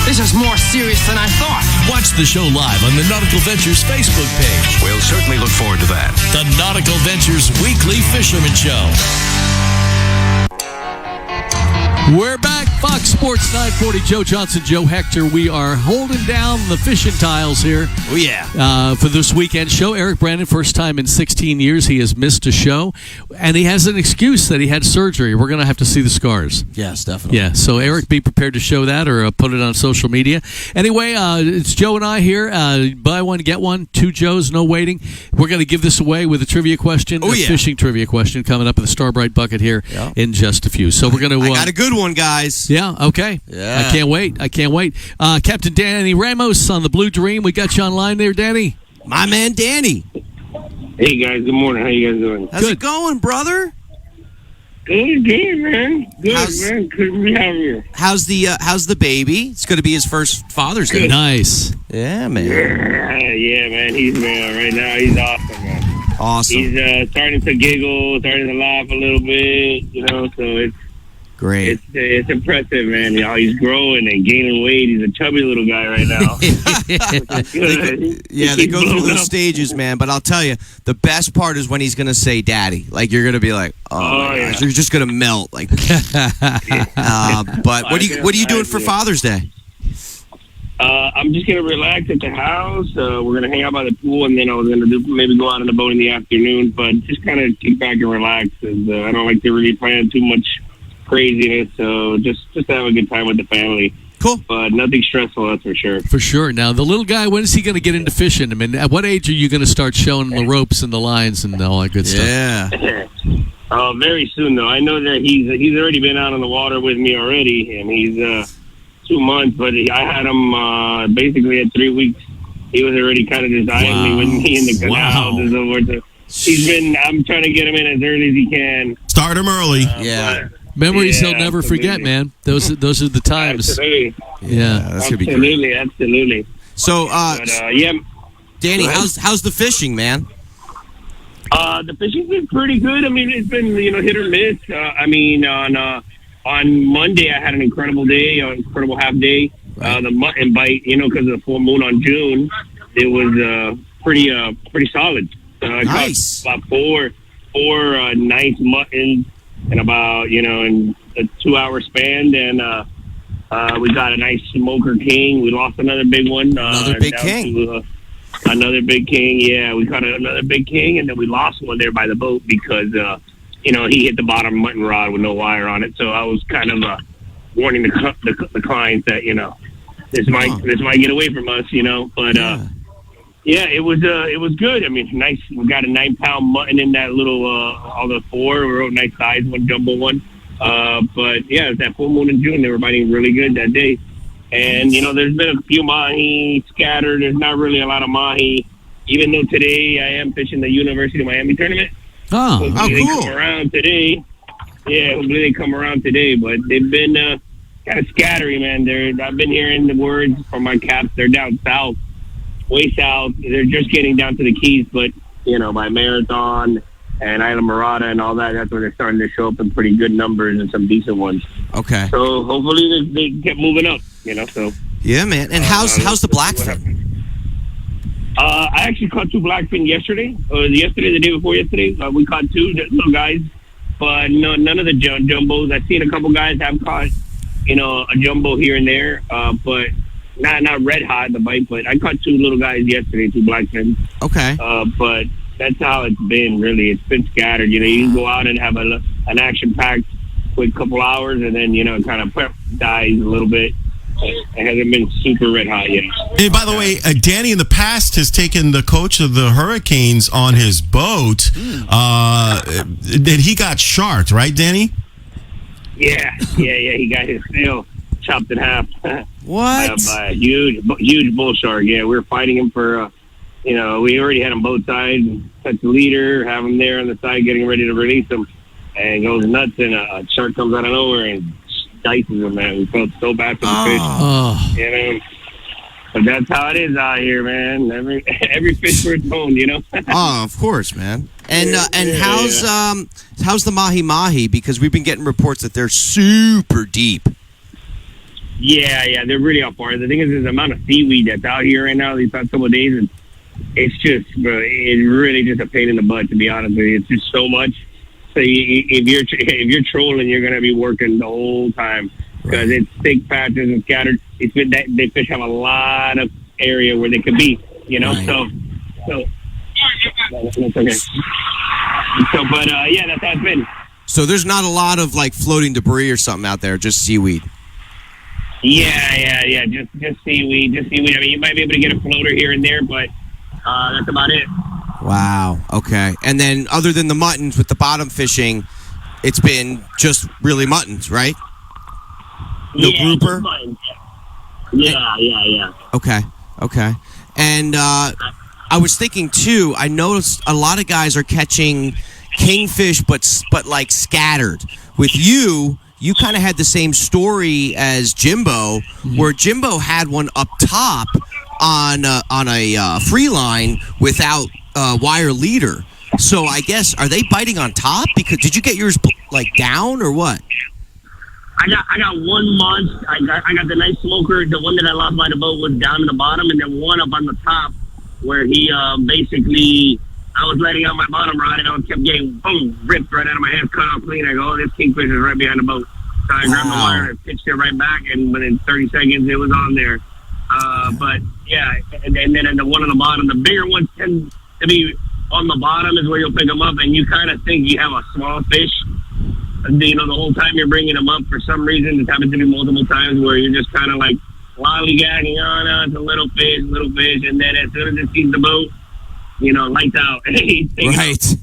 This is more serious than I thought. Watch the show live on the Nautical Ventures Facebook page. We'll certainly look forward to that. The Nautical Ventures Weekly Fisherman Show. We're back. Fox Sports 940, Joe Johnson, Joe Hector. We are holding down the fishing tiles here. Oh, yeah. For this weekend show. Eric Brandon, first time in 16 years he has missed a show. And he has an excuse that he had surgery. We're going to have to see the scars. Yes, definitely. Yeah, so Eric, be prepared to show that or put it on social media. Anyway, it's Joe and I here. Buy one, get one. 2 Joes, no waiting. We're going to give this away with a trivia question, a fishing trivia question coming up in the Starbright Bucket here in just a few. So we're going to... I got a good one, guys. Yeah, okay. Yeah. I can't wait. Captain Danny Ramos on the Blue Dream. We got you online there, Danny. My man, Danny. Hey, guys. Good morning. How you guys doing? How's it going, brother? Good, man. Good, man. Good to be having you. How's the baby? It's going to be his first Father's Day. Nice. Yeah, man. Yeah, man. Right now, he's awesome, man. Awesome. He's starting to giggle, starting to laugh a little bit, so it's great. It's impressive, man. He's growing and gaining weight. He's a chubby little guy right now. They go through those stages, man. But I'll tell you, the best part is when he's going to say "Daddy." Like you're going to be like, "Oh my gosh," you're just going to melt. Like, but what are you doing for Father's Day? I'm just gonna relax at the house. We're gonna hang out by the pool, and then I was gonna maybe go out on the boat in the afternoon. But just kind of kick back and relax. And I don't like to really plan too much craziness. So just have a good time with the family. Cool. But nothing stressful, that's for sure. For sure. Now, the little guy, when is he going to get into fishing? I mean, at what age are you going to start showing him the ropes and the lines and all that good stuff? Yeah. Very soon, though. I know that he's already been out on the water with me already, and he's 2 months, but I had him basically at 3 weeks. He was already kind of just eyeing me with me in the canal and so forth. So I'm trying to get him in as early as he can. Start him early. Yeah. Memories he'll never forget, man. Those are the times. Absolutely. Yeah, that's gonna be great. Absolutely. So, yeah, Danny, how's the fishing, man? The fishing's been pretty good. I mean, it's been hit or miss. On Monday I had an incredible day, an incredible half day. The mutton bite, because of the full moon on June, it was pretty solid. Nice. I caught about four nice muttons in about in a 2-hour span, and we got a nice smoker king. We lost another big one. Another big king. Another big king. Yeah, we caught another big king, and then we lost one there by the boat because he hit the bottom mutton rod with no wire on it. So I was kind of warning the clients that this might get away from us. But yeah, it was good. I mean, nice. We got a 9-pound mutton in that little all the 4. We were a nice size one, jumbo one. But yeah, it's that full moon in June. They were biting really good that day. And there's been a few mahi scattered. There's not really a lot of mahi, even though today I am fishing the University of Miami tournament. Oh, cool. They come around today. Yeah, hopefully they come around today. But they've been kind of scattery, man. I've been hearing the words from my caps. They're down south, way south. They're just getting down to the Keys, but by Marathon and Isla Mirada and all that, that's where they're starting to show up in pretty good numbers and some decent ones. Okay. So hopefully they get moving up. So. Yeah, man. And how's the blackfin? I actually caught 2 blackfin yesterday. The day before yesterday, we caught 2 little guys, but none of the jumbos. I've seen a couple guys have caught, a jumbo here and there, but not red hot the bite. But I caught 2 little guys yesterday, 2 blackfins. Okay. But that's how it's been. Really, it's been scattered. You can go out and have an action-packed quick couple hours, and then kind of dies a little bit. It hasn't been super red hot yet. And by the way, Danny in the past has taken the coach of the Hurricanes on his boat. Then he got sharked, right, Danny? Yeah. He got his sail chopped in half. What? By a huge bull shark. Yeah, we were fighting him for, we already had him both sides. Touch the leader, have him there on the side, getting ready to release him, and goes nuts, and a shark comes out of nowhere and dices him, man. We felt so bad for the fish. But that's how it is out here, man. Every fish for its own, Oh, of course, man. And how's the Mahi Mahi? Because we've been getting reports that they're super deep. Yeah, they're really out far. The thing is, the amount of seaweed that's out here right now these past couple of days, and it's really just a pain in the butt, to be honest with you. It's just so much. So if you're trolling, you're gonna be working the whole time. because it's thick patches and scattered. They fish have a lot of area where they could be, so that's okay. So, but yeah, that's how it's been. So there's not a lot of like floating debris or something out there, just seaweed. Yeah. Just seaweed. I mean, you might be able to get a floater here and there, but that's about it. Wow. Okay. And then other than the muttons with the bottom fishing, it's been just really muttons, right? No grouper? Yeah. Okay. And I was thinking, too, I noticed a lot of guys are catching kingfish, but like scattered. With you kind of had the same story as Jimbo, where Jimbo had one up top on a free line without wire leader. So I guess, are they biting on top? Because did you get yours like down or what? I got 1 month. I got the nice smoker. The one that I lost by the boat was down in the bottom, and then one up on the top where he basically, I was letting out my bottom rod, and I kept getting boom ripped right out of my hand, cut off clean. I go, oh, this kingfish is right behind the boat. So I grabbed the wire and pitched it right back, and within 30 seconds it was on there. But yeah, and then the one on the bottom, the bigger ones tend to be on the bottom is where you'll pick them up, and you kind of think you have a small fish. The whole time you're bringing them up, for some reason, it's happened to me multiple times where you're just kind of like lollygagging on. It's a little fish, and then as soon as it sees the boat, lights out. Right.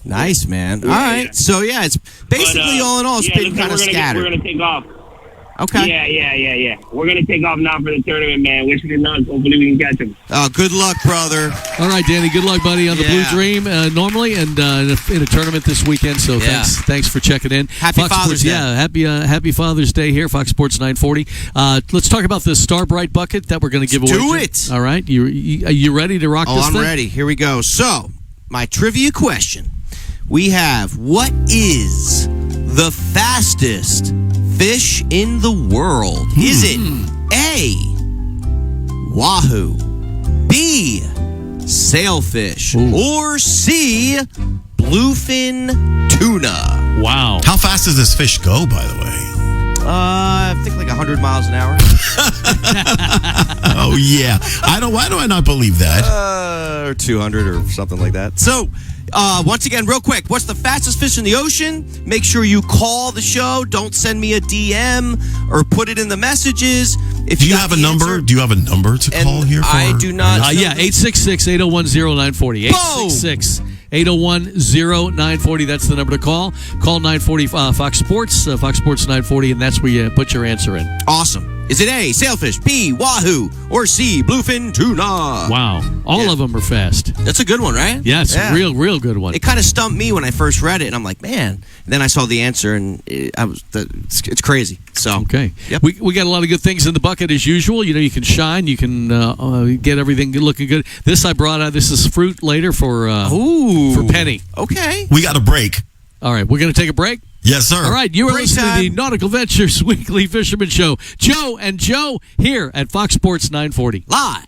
Nice, man. Yeah, all right. Yeah. So, yeah, it's basically all in all, it's been kind of scattered. We're going to take off. Okay. Yeah. We're going to take off now for the tournament, man. Wish me luck. Hopefully we can catch him. Oh, good luck, brother. All right, Danny. Good luck, buddy, on the Blue Dream normally and in a tournament this weekend. So thanks for checking in. Happy Father's Day. Yeah, happy Father's Day here, Fox Sports 940. Let's talk about the Star Bright bucket that we're going to give away. Do it. All right. You ready to rock this thing? I'm ready. Here we go. So, my trivia question. We have, what is the fastest fish in the world? Is it A, wahoo, B, sailfish, or C, bluefin tuna? Wow. How fast does this fish go, by the way? I think like 100 miles an hour. Oh, yeah. Why do I not believe that? Or 200 or something like that. So, once again, real quick, what's the fastest fish in the ocean? Make sure you call the show. Don't send me a DM or put it in the messages. Do you have a number? Do you have a number to call here for? I do not. 866-801-0940. 866-801-0940. That's the number to call. Call 940 Fox Sports, Fox Sports 940, and that's where you put your answer in. Awesome. Is it A, sailfish, B, wahoo, or C, bluefin tuna? Wow. All of them are fast. That's a good one, right? Yeah, it's a real good one. It kind of stumped me when I first read it, and I'm like, man. And then I saw the answer, and it's crazy. So okay. Yep. We got a lot of good things in the bucket as usual. You can shine. You can get everything looking good. This I brought out. This is fruit later for Penny. Okay. We got a break. All right. We're going to take a break. Yes, sir. All right, you are listening to the Nautical Ventures Weekly Fisherman Show. Joe and Joe here at Fox Sports 940. Live.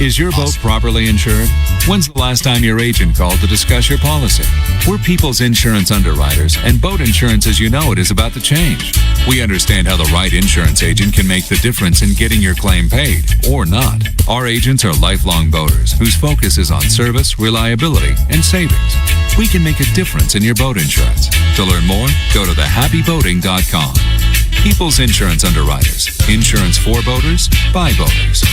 Is your boat properly insured? When's the last time your agent called to discuss your policy? We're people's insurance underwriters, and boat insurance as you know it is about to change. We understand how the right insurance agent can make the difference in getting your claim paid, or not. Our agents are lifelong boaters whose focus is on service, reliability, and savings. We can make a difference in your boat insurance. To learn more, go to thehappyboating.com. People's Insurance Underwriters. Insurance for boaters, by boaters.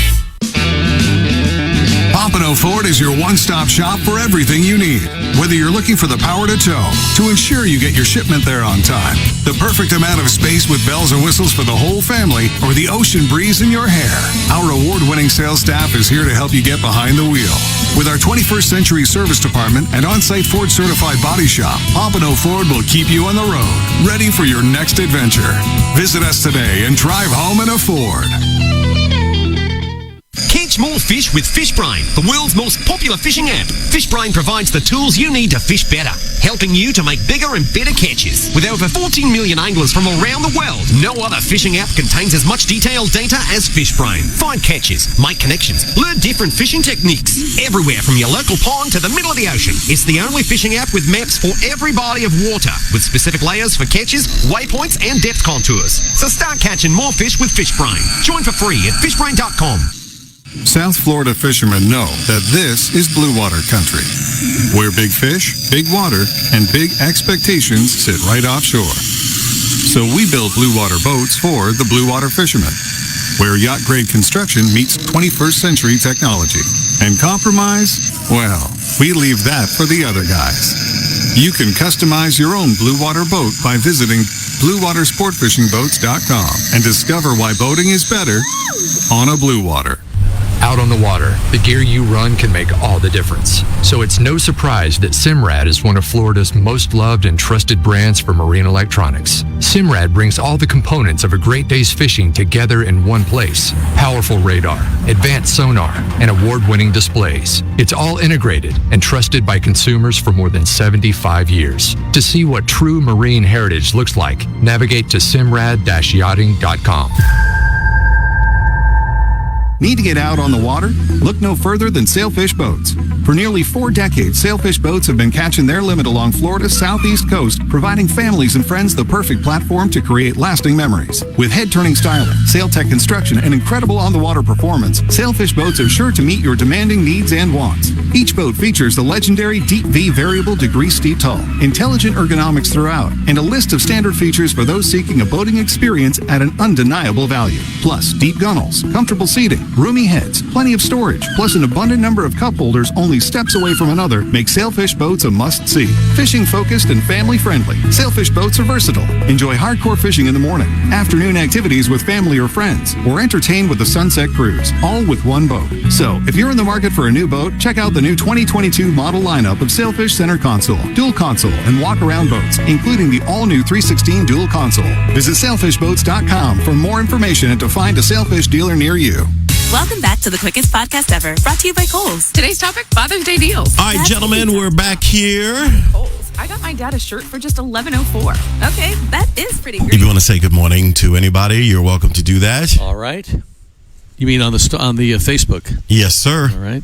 Pompano Ford is your one-stop shop for everything you need. Whether you're looking for the power to tow, to ensure you get your shipment there on time, the perfect amount of space with bells and whistles for the whole family, or the ocean breeze in your hair, our award-winning sales staff is here to help you get behind the wheel. With our 21st century service department and on-site Ford certified body shop, Pompano Ford will keep you on the road, ready for your next adventure. Visit us today and drive home in a Ford. Can't catch more fish with Fishbrain, the world's most popular fishing app. Fishbrain provides the tools you need to fish better, helping you to make bigger and better catches. With over 14 million anglers from around the world, no other fishing app contains as much detailed data as Fishbrain. Find catches, make connections, learn different fishing techniques. Everywhere from your local pond to the middle of the ocean. It's the only fishing app with maps for every body of water, with specific layers for catches, waypoints, and depth contours. So start catching more fish with Fishbrain. Join for free at fishbrain.com. South Florida fishermen know that this is blue water country, where big fish, big water, and big expectations sit right offshore. So we build blue water boats for the blue water fishermen, where yacht-grade construction meets 21st century technology. And compromise? Well, we leave that for the other guys. You can customize your own blue water boat by visiting BlueWaterSportFishingBoats.com and discover why boating is better on a blue water. Out on the water, the gear you run can make all the difference. So it's no surprise that Simrad is one of Florida's most loved and trusted brands for marine electronics. Simrad brings all the components of a great day's fishing together in one place. Powerful radar, advanced sonar, and award-winning displays. It's all integrated and trusted by consumers for more than 75 years. To see what true marine heritage looks like, navigate to simrad-yachting.com. Need to get out on the water? Look no further than Sailfish Boats. For nearly 4 decades, Sailfish Boats have been catching their limit along Florida's southeast coast, providing families and friends the perfect platform to create lasting memories. With head-turning styling, sail tech construction, and incredible on-the-water performance, Sailfish Boats are sure to meet your demanding needs and wants. Each boat features the legendary Deep V variable degree steep hull, intelligent ergonomics throughout, and a list of standard features for those seeking a boating experience at an undeniable value. Plus, deep gunnels, comfortable seating, roomy heads, plenty of storage, plus an abundant number of cup holders only steps away from another make Sailfish Boats a must-see. Fishing-focused and family-friendly, Sailfish Boats are versatile. Enjoy hardcore fishing in the morning, afternoon activities with family or friends, or entertain with the Sunset Cruise, all with one boat. So, if you're in the market for a new boat, check out the new 2022 model lineup of Sailfish Center Console, Dual Console, and Walk-Around boats, including the all-new 316 Dual Console. Visit sailfishboats.com for more information and to find a Sailfish dealer near you. Welcome back to the quickest podcast ever, brought to you by Kohl's. Today's topic, Father's Day deals. All right, gentlemen, we're back here. Kohl's. I got my dad a shirt for just $11.04. Okay, that is pretty great. If you want to say good morning to anybody, you're welcome to do that. All right. You mean on the Facebook? Yes, sir. All right.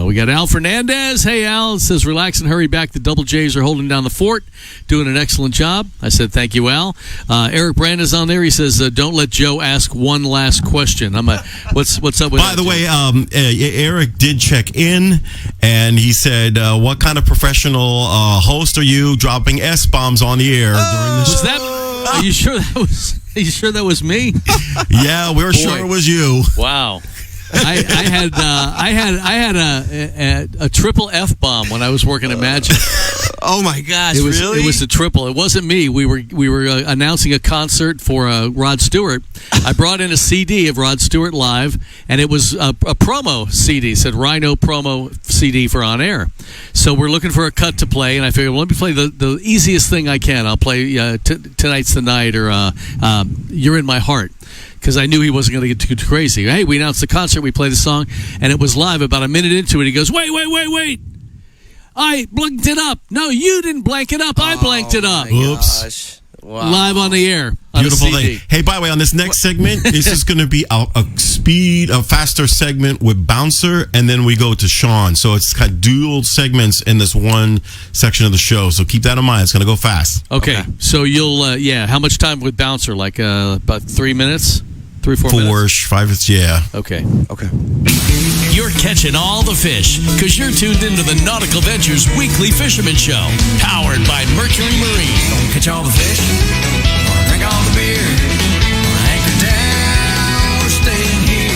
We got Al Fernandez. Hey, Al. It says, relax and hurry back. The Double J's are holding down the fort, doing an excellent job. I said, thank you, Al. Eric Brandon's on there. He says, don't let Joe ask one last question. What's up with By that, the Joe? way, Eric did check in, and he said, what kind of professional host are you dropping S-bombs on the air during the show? Are you sure that was... Are you sure that was me? Yeah, we're sure it was you. Wow. I had a triple F-bomb when I was working at Magic. Oh my gosh! It was really? It was a triple. It wasn't me. We were announcing a concert for Rod Stewart. I brought in a CD of Rod Stewart live, and it was a promo CD. It said Rhino promo CD for on air. So we're looking for a cut to play, and I figured, well, let me play the easiest thing I can. I'll play Tonight's the Night or You're in My Heart. Because I knew he wasn't going to get too crazy. Hey, we announced the concert, we played the song, and it was live. About a minute into it, he goes, wait. I blanked it up. No, you didn't blank it up. I blanked it up. Oops. Wow. Live on the air. Beautiful thing. Hey, by the way, on this next segment, this is going to be a faster segment with Bouncer, and then we go to Sean. So it's got dual segments in this one section of the show. So keep that in mind. It's going to go fast. Okay. So you'll, how much time with Bouncer? Like about 3 minutes? 3-4 minutes? 5 minutes, yeah. Okay. You're catching all the fish because you're tuned into the Nautical Ventures Weekly Fisherman Show, powered by Mercury Marine. Gonna catch all the fish, gonna drink all the beer, gonna anchor down, we're staying here.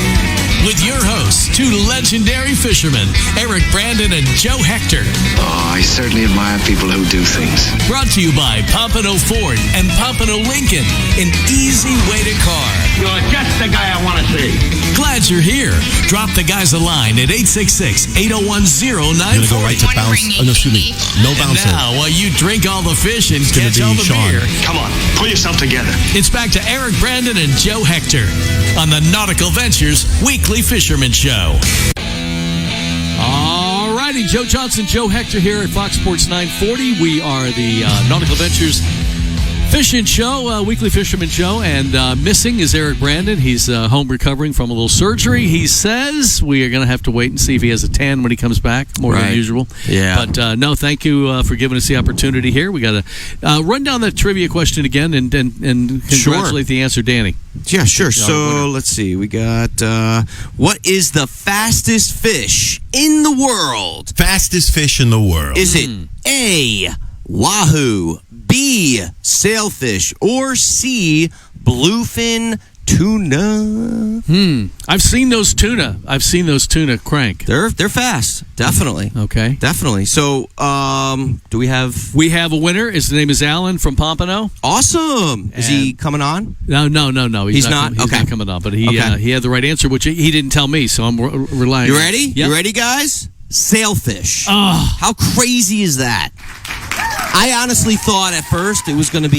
With your hosts, two legendary fishermen, Eric Brandon and Joe Hector. Oh, I certainly admire people who do things. Brought to you by Pompano Ford and Pompano Lincoln, an easy way to car. You're just the guy I want to see. Glad you're here. Drop the guys a line at 866-801-0940. I'm gonna go right to bounce. Oh, no, excuse me. No bouncing. Now, while you drink all the fish and gonna catch be all the Sean. beer, Come on, pull yourself together. it's back to Eric Brandon and Joe Hector on the Nautical Ventures Weekly Fisherman Show. All righty, Joe Johnson, Joe Hector here at Fox Sports 940. We are the Nautical Ventures Fishing Show, weekly fisherman show, and missing is Eric Brandon. He's home recovering from a little surgery. He says we are going to have to wait and see if he has a tan when he comes back, more than usual. Yeah. But no, thank you for giving us the opportunity here. We got to run down that trivia question again and congratulate the answer, Danny. Yeah, sure. So let's see. We got what is the fastest fish in the world? Fastest fish in the world. Is it A, wahoo, B, sailfish, or C, bluefin tuna? I've seen those tuna. Crank. They're fast. Definitely. Okay. Definitely. So, do we have? We have a winner. His name is Alan from Pompano. Awesome. Is he coming on? No. He's not. Okay. He's not coming on. But he had the right answer, which he didn't tell me. So I'm relying. You ready? Yep. You ready, guys? Sailfish. Oh. How crazy is that? I honestly thought at first it was either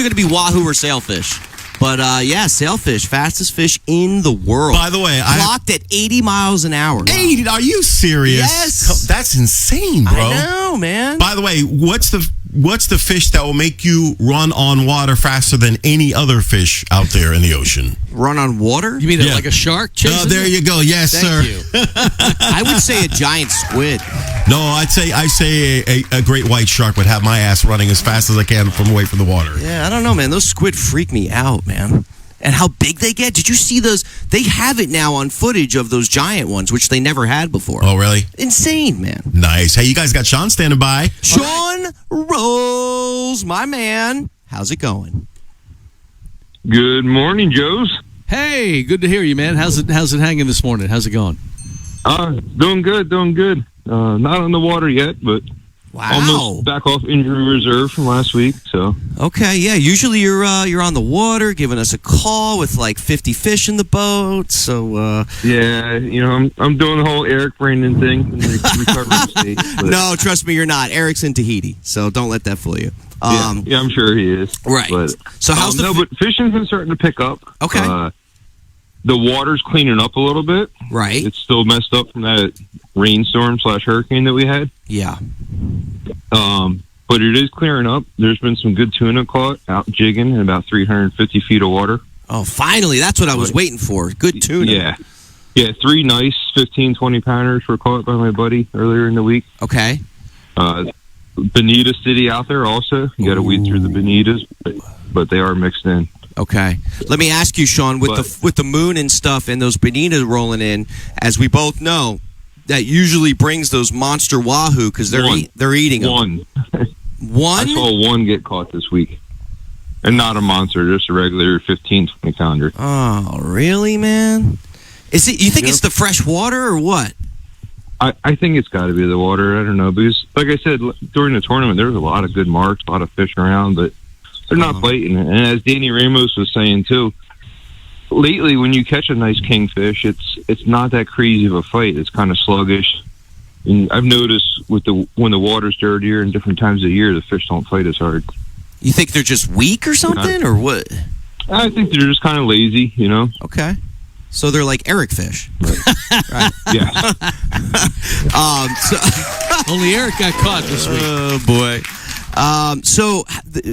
going to be wahoo or sailfish. But sailfish, fastest fish in the world. By the way, clocked at 80 miles an hour. 80? Are you serious? Yes. That's insane, bro. I know, man. By the way, what's the fish that will make you run on water faster than any other fish out there in the ocean? Run on water? You mean like a shark chasing? There you go. Yes, sir. Thank you. I would say a giant squid. No, I'd say a great white shark would have my ass running as fast as I can from away from the water. Yeah, I don't know, man. Those squid freak me out, man. And how big they get. Did you see those? They have it now on footage of those giant ones, which they never had before. Oh, really? Insane, man. Nice. Hey, you guys got Sean standing by. Sean Rolls, my man. How's it going? Good morning, Joes. Hey, good to hear you, man. How's it hanging this morning? How's it going? Doing good. Not on the water yet, but almost back off injury reserve from last week. So okay, yeah. Usually you're on the water, giving us a call with like 50 fish in the boat. So yeah, I'm doing the whole Eric Brandon thing in the recovery state. But no, trust me, you're not. Eric's in Tahiti, so don't let that fool you. Yeah, I'm sure he is. Right. But, so how's but fishing's been starting to pick up. Okay. The water's cleaning up a little bit. Right. It's still messed up from that rainstorm / hurricane that we had. Yeah. But it is clearing up. There's been some good tuna caught out jigging in about 350 feet of water. Oh, finally. That's what I was waiting for. Good tuna. Yeah. Yeah, 3 nice 15, 20-pounders were caught by my buddy earlier in the week. Okay. Bonita City out there also. You got to weed through the bonitas, but they are mixed in. Okay. Let me ask you, Sean, with the moon and stuff and those bonitas rolling in, as we both know, that usually brings those monster wahoo because they're eating them. One. One? I saw one get caught this week. And not a monster, just a regular 15, 20-pounder. Oh, really, man? Is it? You think it's the fresh water or what? I think it's got to be the water. I don't know. Because, like I said, during the tournament, there was a lot of good marks, a lot of fish around, but they're not biting. And as Danny Ramos was saying, too, lately when you catch a nice kingfish, it's not that crazy of a fight. It's kind of sluggish. And I've noticed when the water's dirtier and different times of year, the fish don't fight as hard. You think they're just weak or something, or what? I think they're just kind of lazy, Okay. So they're like Eric fish. Right. Yeah. Only Eric got caught this week. Oh, boy. So,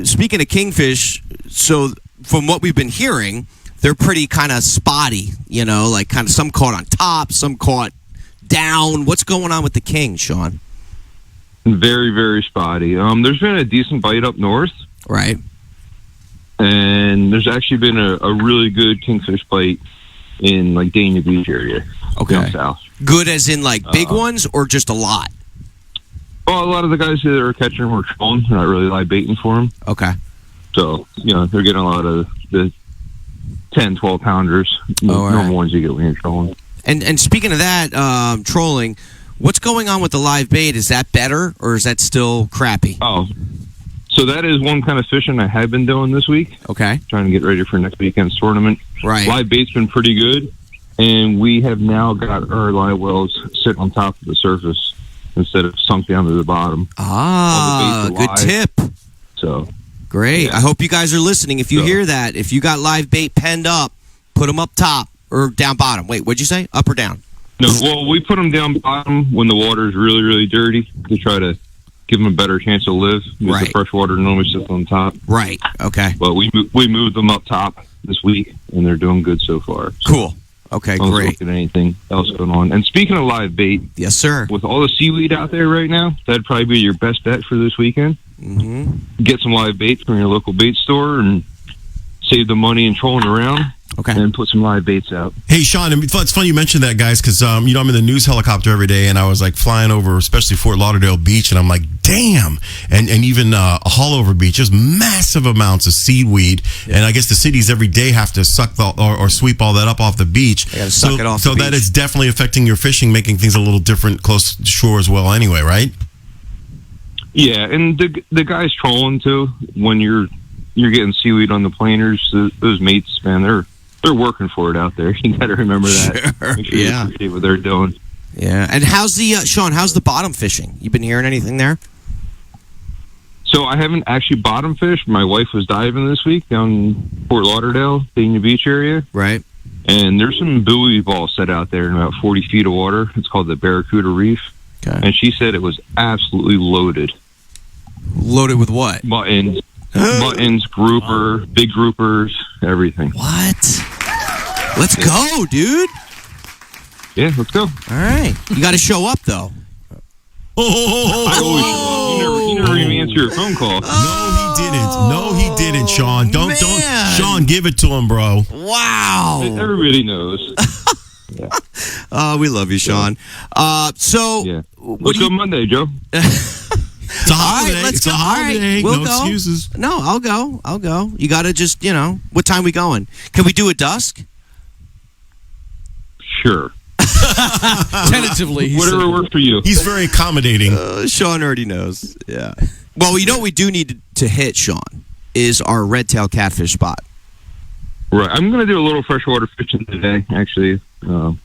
speaking of kingfish, so from what we've been hearing, they're pretty kind of spotty, like kind of some caught on top, some caught down. What's going on with the king, Sean? Very, very spotty. There's been a decent bite up north. Right. And there's actually been a really good kingfish bite in like Dania Beach area. Okay. Down south. Good as in like big ones or just a lot? Well, a lot of the guys that are catching them were trolling. They're not really live baiting for them. Okay. So, they're getting a lot of the 10, 12-pounders. Normal ones you get when you're trolling. And speaking of that, trolling, what's going on with the live bait? Is that better or is that still crappy? Oh, so that is one kind of fishing I have been doing this week. Okay. Trying to get ready for next weekend's tournament. Right. Live bait's been pretty good. and we have now got our live wells sitting on top of the surface instead of sunk down to the bottom. Ah, good tip. So great. Yeah. I hope you guys are listening. If you hear that, if you got live bait penned up, put them up top or down bottom. Wait, what'd you say? Up or down? No, well, we put them down bottom when the water is really, really dirty to try to give them a better chance to live. Because the fresh water normally sits on top. Right. Okay. But we moved them up top this week, and they're doing good so far. So cool. Okay, I wasn't great. looking at anything else going on. And speaking of live bait, yes, sir. With all the seaweed out there right now, that'd probably be your best bet for this weekend. Mm-hmm. Get some live bait from your local bait store and save the money and trolling around. Okay. And put some live baits out. Hey, Sean, it's funny you mentioned that, guys, because, I'm in the news helicopter every day, and I was, like, flying over, especially Fort Lauderdale Beach, and I'm like, damn. And even Haulover Beach, there's massive amounts of seaweed, and I guess the cities every day have to suck or sweep all that up off the beach. They gotta suck it off the So that beach. is definitely affecting your fishing, making things a little different close to shore as well anyway, right? Yeah, and the guys trolling, too, when you're getting seaweed on the planers, those mates, man, they're working for it out there. You got to remember that. Sure. Make sure you appreciate what they're doing. Yeah. And how's the Sean? How's the bottom fishing? You been hearing anything there? So I haven't actually bottom fished. My wife was diving this week down in Fort Lauderdale, Dania Beach area. Right. And there's some buoy balls set out there in about 40 feet of water. It's called the Barracuda Reef. Okay. And she said it was absolutely loaded. Loaded with what? Muttons, grouper, big groupers, everything. What? Let's go, dude. Yeah, let's go. All right. You got to show up, though. I always show up. You never even answer your phone call. No, he didn't, Sean. Don't, Sean, give it to him, bro. Wow. Everybody knows. We love you, Sean. So, let's go Monday, Joe. It's a holiday. All right, let's It's go. a holiday. All right, we'll No go. excuses. No, I'll go. You got to just, what time we going? Can we do it dusk? Sure. Tentatively. Whatever works for you. He's very accommodating. Sean already knows. Yeah. Well, you know what we do need to hit, Sean, is our red-tail catfish spot. Right. I'm going to do a little freshwater fishing today, actually. You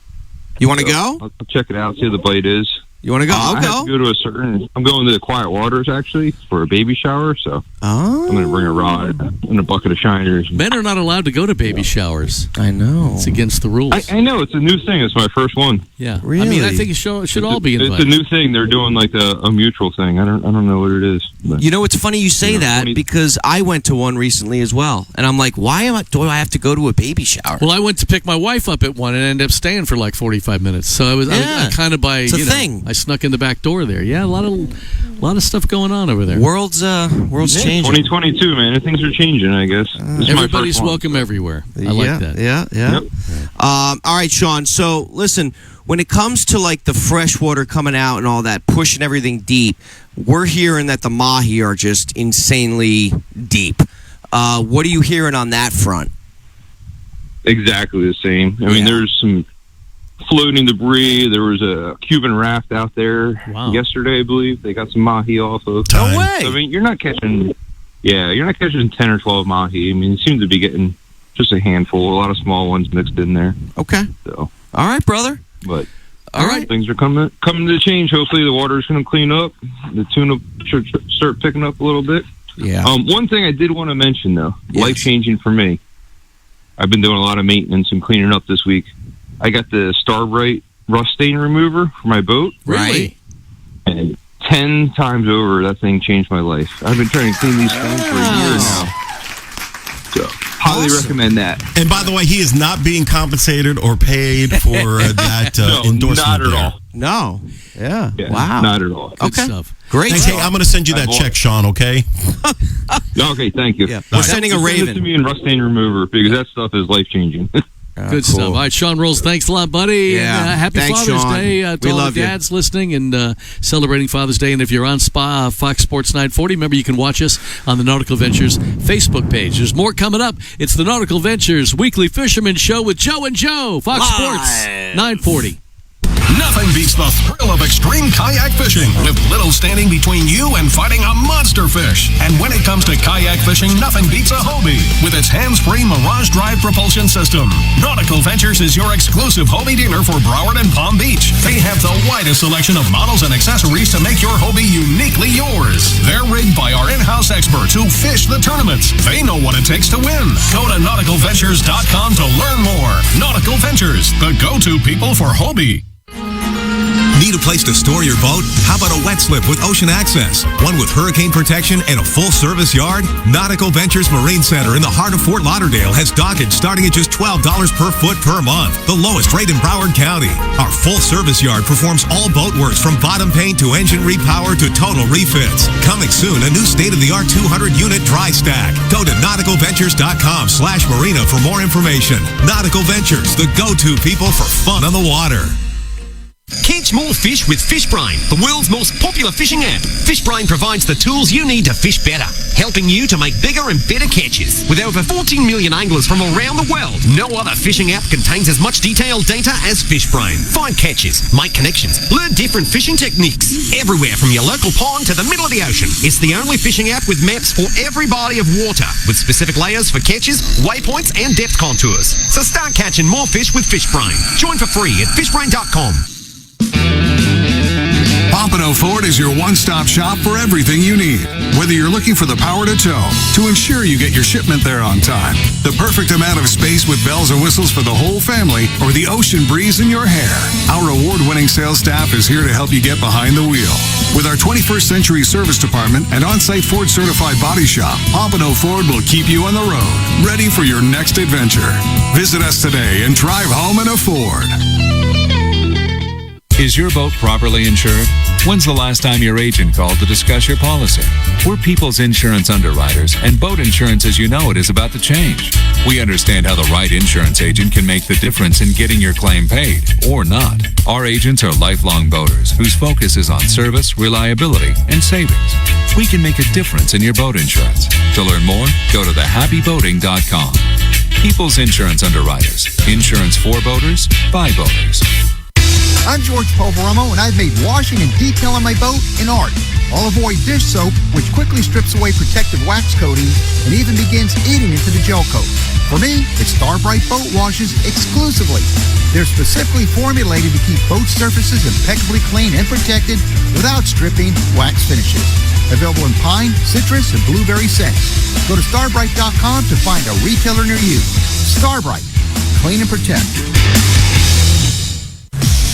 want to go? I'll check it out, see how the bite is. You want to go? I'll I have to go to I'm going to the quiet waters, actually, for a baby shower, so I'm going to bring a rod and a bucket of shiners. Men are not allowed to go to baby showers. I know. It's against the rules. I know. It's a new thing. It's my first one. Yeah. Really? I mean, I think it should all be invited. It's a new thing. They're doing like a mutual thing. I don't know what it is. But, You know, it's funny you say that because I went to one recently as well, and I'm like, do I have to go to a baby shower? Well, I went to pick my wife up at one and ended up staying for like 45 minutes. So I kind of It's a thing. I snuck in the back door there. Yeah, a lot of stuff going on over there. World's changing. 2022, man. Things are changing, I guess. This is my Everybody's first one. welcome everywhere. I like that. Yeah. Yep. All right, Sean. So listen, when it comes to like the freshwater coming out and all that, pushing everything deep, we're hearing that the mahi are just insanely deep. What are you hearing on that front? Exactly the same. I mean, there's some floating debris. There was a Cuban raft out there yesterday, I believe. They got some mahi off of. No way. So, I mean, you're not catching 10 or 12 mahi. I mean, you seem to be getting just a handful, a lot of small ones mixed in there. Okay. So, all right, brother. But all right, things are coming to change. Hopefully, the water's going to clean up. The tuna should start picking up a little bit. Yeah. One thing I did want to mention, though, life-changing for me. I've been doing a lot of maintenance and cleaning up this week. I got the Starbright rust stain remover for my boat. Really? And 10 times over, that thing changed my life. I've been trying to clean these things for a year now. So, highly recommend that. And by the way, he is not being compensated or paid for that endorsement. Not at all. No. Yeah. Wow. Not at all. Good stuff. Great. Thanks. Hey, I'm going to send you that check, Sean, okay? Okay, thank you. Yeah. We're sending a Raven. Send it to me in rust stain remover because that stuff is life-changing. Good stuff. All right, Sean Rolls, thanks a lot, buddy. Yeah. And, happy Thanks, Father's Sean. Day to We all love the you. dads listening and celebrating Father's Day. And if you're on Fox Sports 940, remember you can watch us on the Nautical Ventures Facebook page. There's more coming up. It's the Nautical Ventures Weekly Fisherman Show with Joe and Joe. Fox Sports 940. Nothing beats the thrill of extreme kayak fishing, with little standing between you and fighting a monster fish. And when it comes to kayak fishing, nothing beats a Hobie with its hands-free Mirage Drive propulsion system. Nautical Ventures is your exclusive Hobie dealer for Broward and Palm Beach. They have the widest selection of models and accessories to make your Hobie uniquely yours. They're rigged by our in-house experts who fish the tournaments. They know what it takes to win. Go to nauticalventures.com to learn more. Nautical Ventures, the go-to people for Hobie. Need a place to store your boat? How about a wet slip with ocean access? One with hurricane protection and a full-service yard? Nautical Ventures Marine Center in the heart of Fort Lauderdale has dockage starting at just $12 per foot per month, the lowest rate in Broward County. Our full-service yard performs all boat works from bottom paint to engine repower to total refits. Coming soon, a new state-of-the-art 200-unit dry stack. Go to nauticalventures.com/marina for more information. Nautical Ventures, the go-to people for fun on the water. Catch more fish with Fishbrine, the world's most popular fishing app. Fishbrine provides the tools you need to fish better, helping you to make bigger and better catches. With over 14 million anglers from around the world, no other fishing app contains as much detailed data as Fishbrine. Find catches, make connections, learn different fishing techniques. Everywhere from your local pond to the middle of the ocean. It's the only fishing app with maps for every body of water, with specific layers for catches, waypoints, and depth contours. So start catching more fish with Fishbrine. Join for free at fishbrine.com. Pompano Ford is your one-stop shop for everything you need. Whether you're looking for the power to tow, to ensure you get your shipment there on time, the perfect amount of space with bells and whistles for the whole family, or the ocean breeze in your hair, our award-winning sales staff is here to help you get behind the wheel. With our 21st century service department and on-site Ford certified body shop, Pompano Ford will keep you on the road, ready for your next adventure. Visit us today and drive home in a Ford. Is your boat properly insured? When's the last time your agent called to discuss your policy? We're people's insurance underwriters, and boat insurance as you know it is about to change. We understand how the right insurance agent can make the difference in getting your claim paid, or not. Our agents are lifelong boaters whose focus is on service, reliability, and savings. We can make a difference in your boat insurance. To learn more, go to thehappyboating.com. People's Insurance Underwriters. Insurance for boaters, by boaters. I'm George Poveromo, and I've made washing and detailing my boat an art. I'll avoid dish soap, which quickly strips away protective wax coatings and even begins eating into the gel coat. For me, it's Starbright Boat Washes exclusively. They're specifically formulated to keep boat surfaces impeccably clean and protected without stripping wax finishes. Available in pine, citrus, and blueberry scents. Go to starbright.com to find a retailer near you. Starbright. Clean and protect.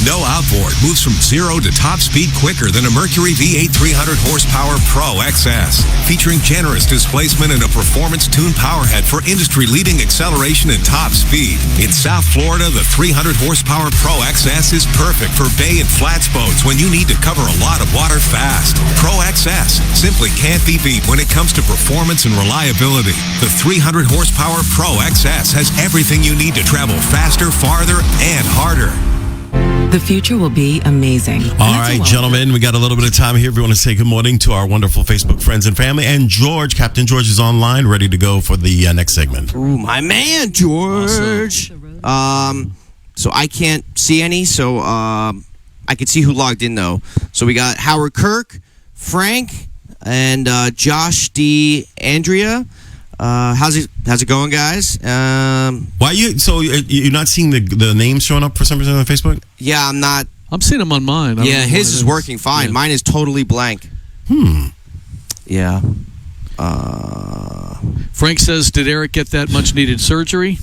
No outboard moves from 0 to top speed quicker than a Mercury V8 300 horsepower Pro XS. Featuring generous displacement and a performance-tuned powerhead for industry-leading acceleration and top speed. In South Florida, the 300 horsepower Pro XS is perfect for bay and flats boats when you need to cover a lot of water fast. Pro XS simply can't be beat when it comes to performance and reliability. The 300 horsepower Pro XS has everything you need to travel faster, farther, and harder. The future will be amazing. All right, gentlemen, we got a little bit of time here. We want to say good morning to our wonderful Facebook friends and family. And George, Captain George is online, ready to go for the next segment. Ooh, my man, George. Awesome. So I can't see any, so I can see who logged in, though. So we got Howard Kirk, Frank, and Josh D. Andrea. How's it going, guys? Why you're not seeing the names showing up for some reason on Facebook? Yeah, I'm not. I'm seeing them on mine. Yeah, his is working fine. Yeah. Mine is totally blank. Yeah. Frank says, did Eric get that much needed surgery?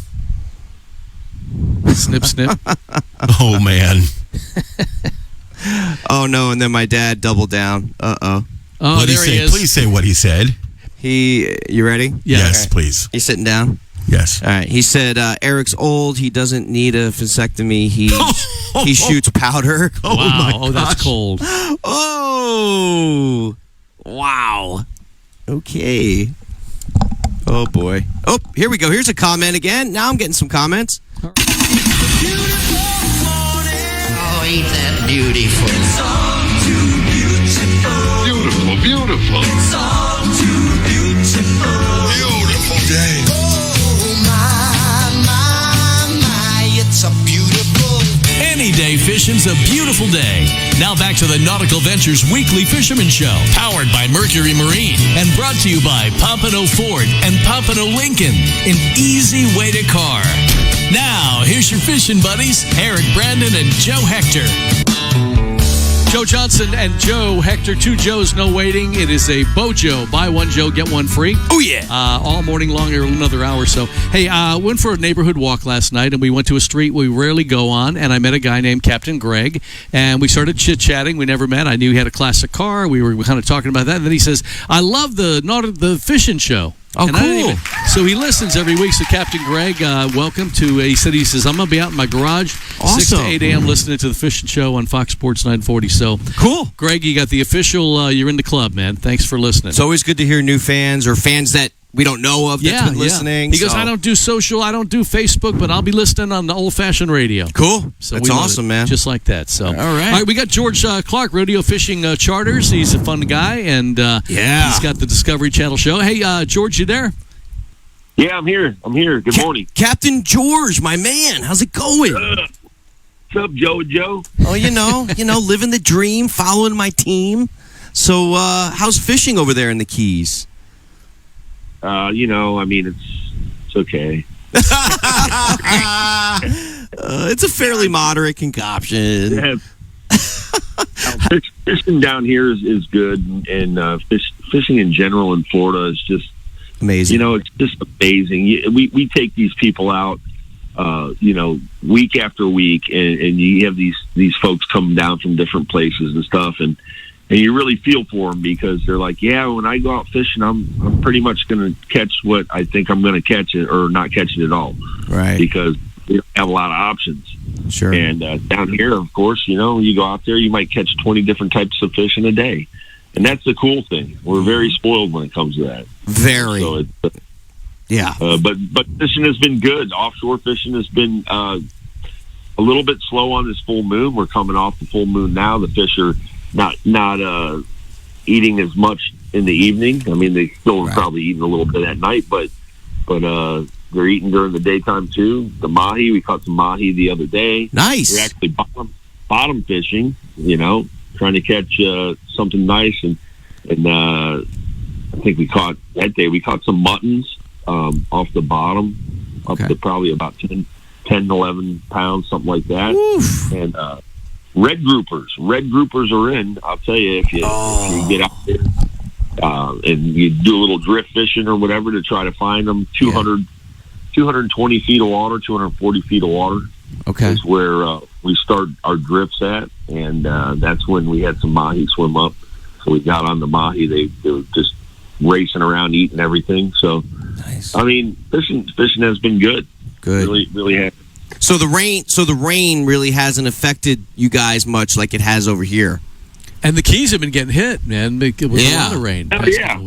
Snip, snip. Oh, man. Oh, no, and then my dad doubled down. Uh-oh. Oh, what did he say? Please say what he said. You ready? Yes, please. You sitting down? Yes. All right. He said, Eric's old. He doesn't need a vasectomy. He shoots powder. Oh, wow. My gosh. Oh, that's cold. Oh, wow. Okay. Oh, boy. Oh, here we go. Here's a comment again. Now I'm getting some comments. Oh, ain't that beautiful? So beautiful. Beautiful, beautiful. So beautiful. Beautiful day. Oh, my, it's a beautiful. And Any day fishing's a beautiful day. Now back to the Nautical Ventures Weekly Fisherman Show, powered by Mercury Marine and brought to you by Pompano Ford and Pompano Lincoln, an easy way to car. Now, here's your fishing buddies, Eric Brandon and Joe Hector. Joe Johnson and Joe Hector, 2 Joes, no waiting. It is a Bojo. Buy one Joe, get one free. Oh, yeah. All morning long, or another hour or so. Hey, went for a neighborhood walk last night, and we went to a street we rarely go on, and I met a guy named Captain Greg, and we started chit-chatting. We never met. I knew he had a classic car. We were kind of talking about that, and then he says, I love the fishing show. Oh, and cool. So he listens every week. So Captain Greg, welcome to, he says, I'm going to be out in my garage 6 to 8 a.m. listening to the fishing show on Fox Sports 940. So cool. Greg, you got the official, you're in the club, man. Thanks for listening. It's always good to hear new fans or fans that we don't know of that's been listening. He goes, I don't do social, I don't do Facebook, but I'll be listening on the old-fashioned radio. Cool. So that's awesome, man. Just like that. So all right, we got George Clark, Rodeo Fishing Charters. He's a fun guy, and he's got the Discovery Channel show. Hey, George, you there? Yeah, I'm here. Good morning. Captain George, my man. How's it going? What's up, Joe? Oh, you know, living the dream, following my team. So, how's fishing over there in the Keys? It's okay. It's a fairly moderate concoction. Yeah. Fishing down here is good, and fishing in general in Florida is just amazing. It's just amazing. We take these people out, week after week, and you have these folks coming down from different places and stuff, and you really feel for them because they're like, yeah, when I go out fishing, I'm pretty much going to catch what I think I'm going to catch it or not catch it at all, right? Because we don't have a lot of options. Sure. And down here, of course, you go out there, you might catch 20 different types of fish in a day. And that's the cool thing. We're very spoiled when it comes to that. Very. So yeah. But fishing has been good. Offshore fishing has been a little bit slow on this full moon. We're coming off the full moon now. The fish are not eating as much in the evening. I mean, they still are probably eating a little bit at night, but they're eating during the daytime too. The mahi, we caught some mahi the other day. Nice. We're actually bottom fishing, trying to catch something nice, and I think we caught some muttons off the bottom, up to probably about 10, 11 pounds, something like that. Oof. And red groupers are in. I'll tell you, if you get out there and you do a little drift fishing or whatever to try to find them, 220 feet of water, 240 feet of water. Okay. Is where we start our drifts at, and that's when we had some mahi swim up. So we got on the mahi. They were just racing around, eating everything. So, nice. I mean, fishing has been good. Good. Really has. So the rain really hasn't affected you guys much like it has over here. And the Keys have been getting hit, man. With a lot of rain.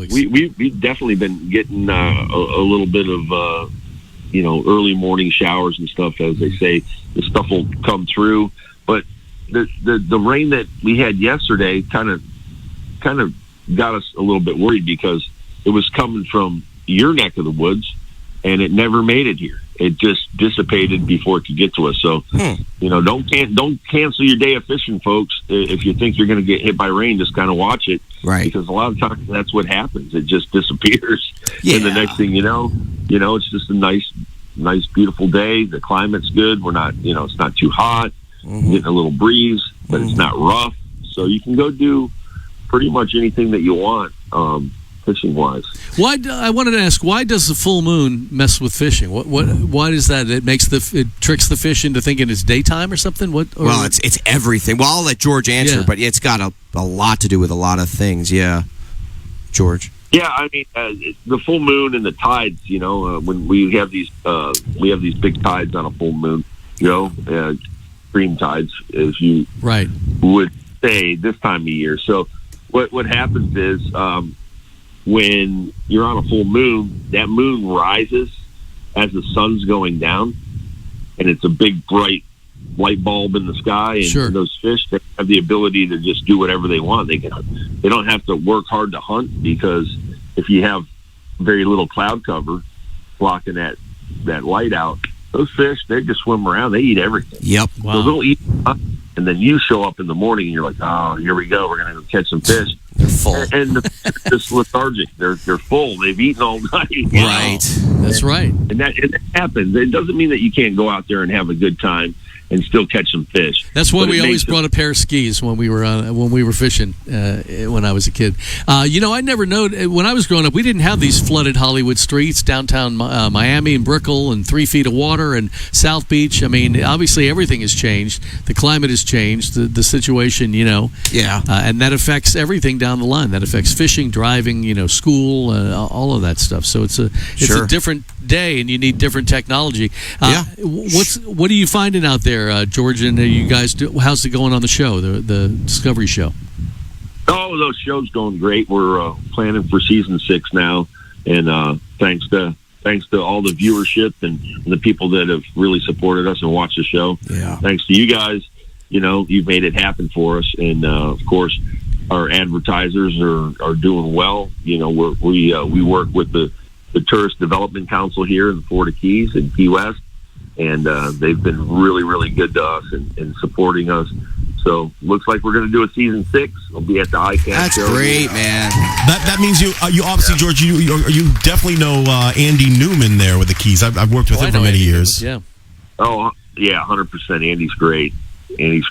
We've definitely been getting a little bit of early morning showers and stuff. As they say, the stuff will come through. But the rain that we had yesterday kind of got us a little bit worried because it was coming from your neck of the woods, and it never made it here. It just dissipated before it could get to us. So, don't cancel your day of fishing, folks. If you think you're going to get hit by rain, just kind of watch it. Right. Because a lot of times that's what happens. It just disappears. Yeah. And the next thing you know, it's just a nice, beautiful day. The climate's good. We're not, it's not too hot. Getting a little breeze, but it's not rough. So you can go do pretty much anything that you want. Fishing wise, I wanted to ask, why does the full moon mess with fishing? Why is that? It tricks the fish into thinking it's daytime or something. Well, it's everything. Well, I'll let George answer, but it's got a lot to do with a lot of things. Yeah, George. Yeah, I mean the full moon and the tides. When we have these big tides on a full moon. Extreme tides, as you would say this time of year. So what happens is. When you're on a full moon, that moon rises as the sun's going down, and it's a big, bright light bulb in the sky. And those fish, they have the ability to just do whatever they want. They don't have to work hard to hunt, because if you have very little cloud cover blocking that light out, those fish, they just swim around. They eat everything. Yep. Wow. So they'll eat, and then you show up in the morning and you're like, oh, here we go. We're going to go catch some fish. They're full. And they're just lethargic. They're full. They've eaten all night. Right. That's right. And that happens. It doesn't mean that you can't go out there and have a good time and still catch some fish. That's why we always brought a pair of skis when we were fishing when I was a kid. I never know. When I was growing up, we didn't have these flooded Hollywood streets, downtown Miami and Brickell, and 3 feet of water, and South Beach. I mean, obviously everything has changed. The climate has changed. The situation, Yeah. and that affects everything down the line. That affects fishing, driving, school, all of that stuff. So it's a different day, and you need different technology. What are you finding out there, George? And you guys, how's it going on the show, the Discovery Show? Oh, those shows going great. We're planning for season 6 now, and thanks to all the viewership and the people that have really supported us and watched the show. Yeah. Thanks to you guys, you've made it happen for us, and of course, our advertisers are doing well. We work with the Tourist Development Council here in the Florida Keys and Key West, and they've been really, really good to us and supporting us. So looks like we're going to do a season 6. I'll be at the ICAST That's show. great, man. That means you obviously, George, you definitely know Andy Newman there with the Keys. I've worked with him for many years. Yeah. Oh yeah, 100%. Andy's great. And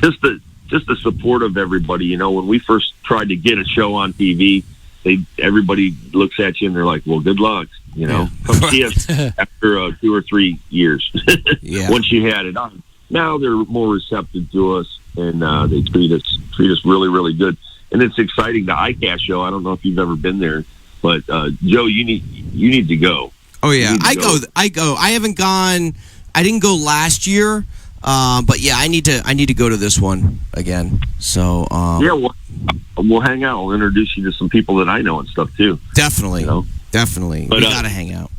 just the support of everybody. When we first tried to get a show on TV, everybody looks at you and they're like, "Well, good luck." Come see us after 2 or 3 years. Once you had it on. Now they're more receptive to us, and they treat us really, really good. And it's exciting. The ICAST show. I don't know if you've ever been there, but Joe, you need to go. Oh yeah, I go. I haven't gone. I didn't go last year, but yeah, I need to go to this one again. So we'll hang out. We'll introduce you to some people that I know and stuff too. Definitely. Definitely. But, we got to hang out.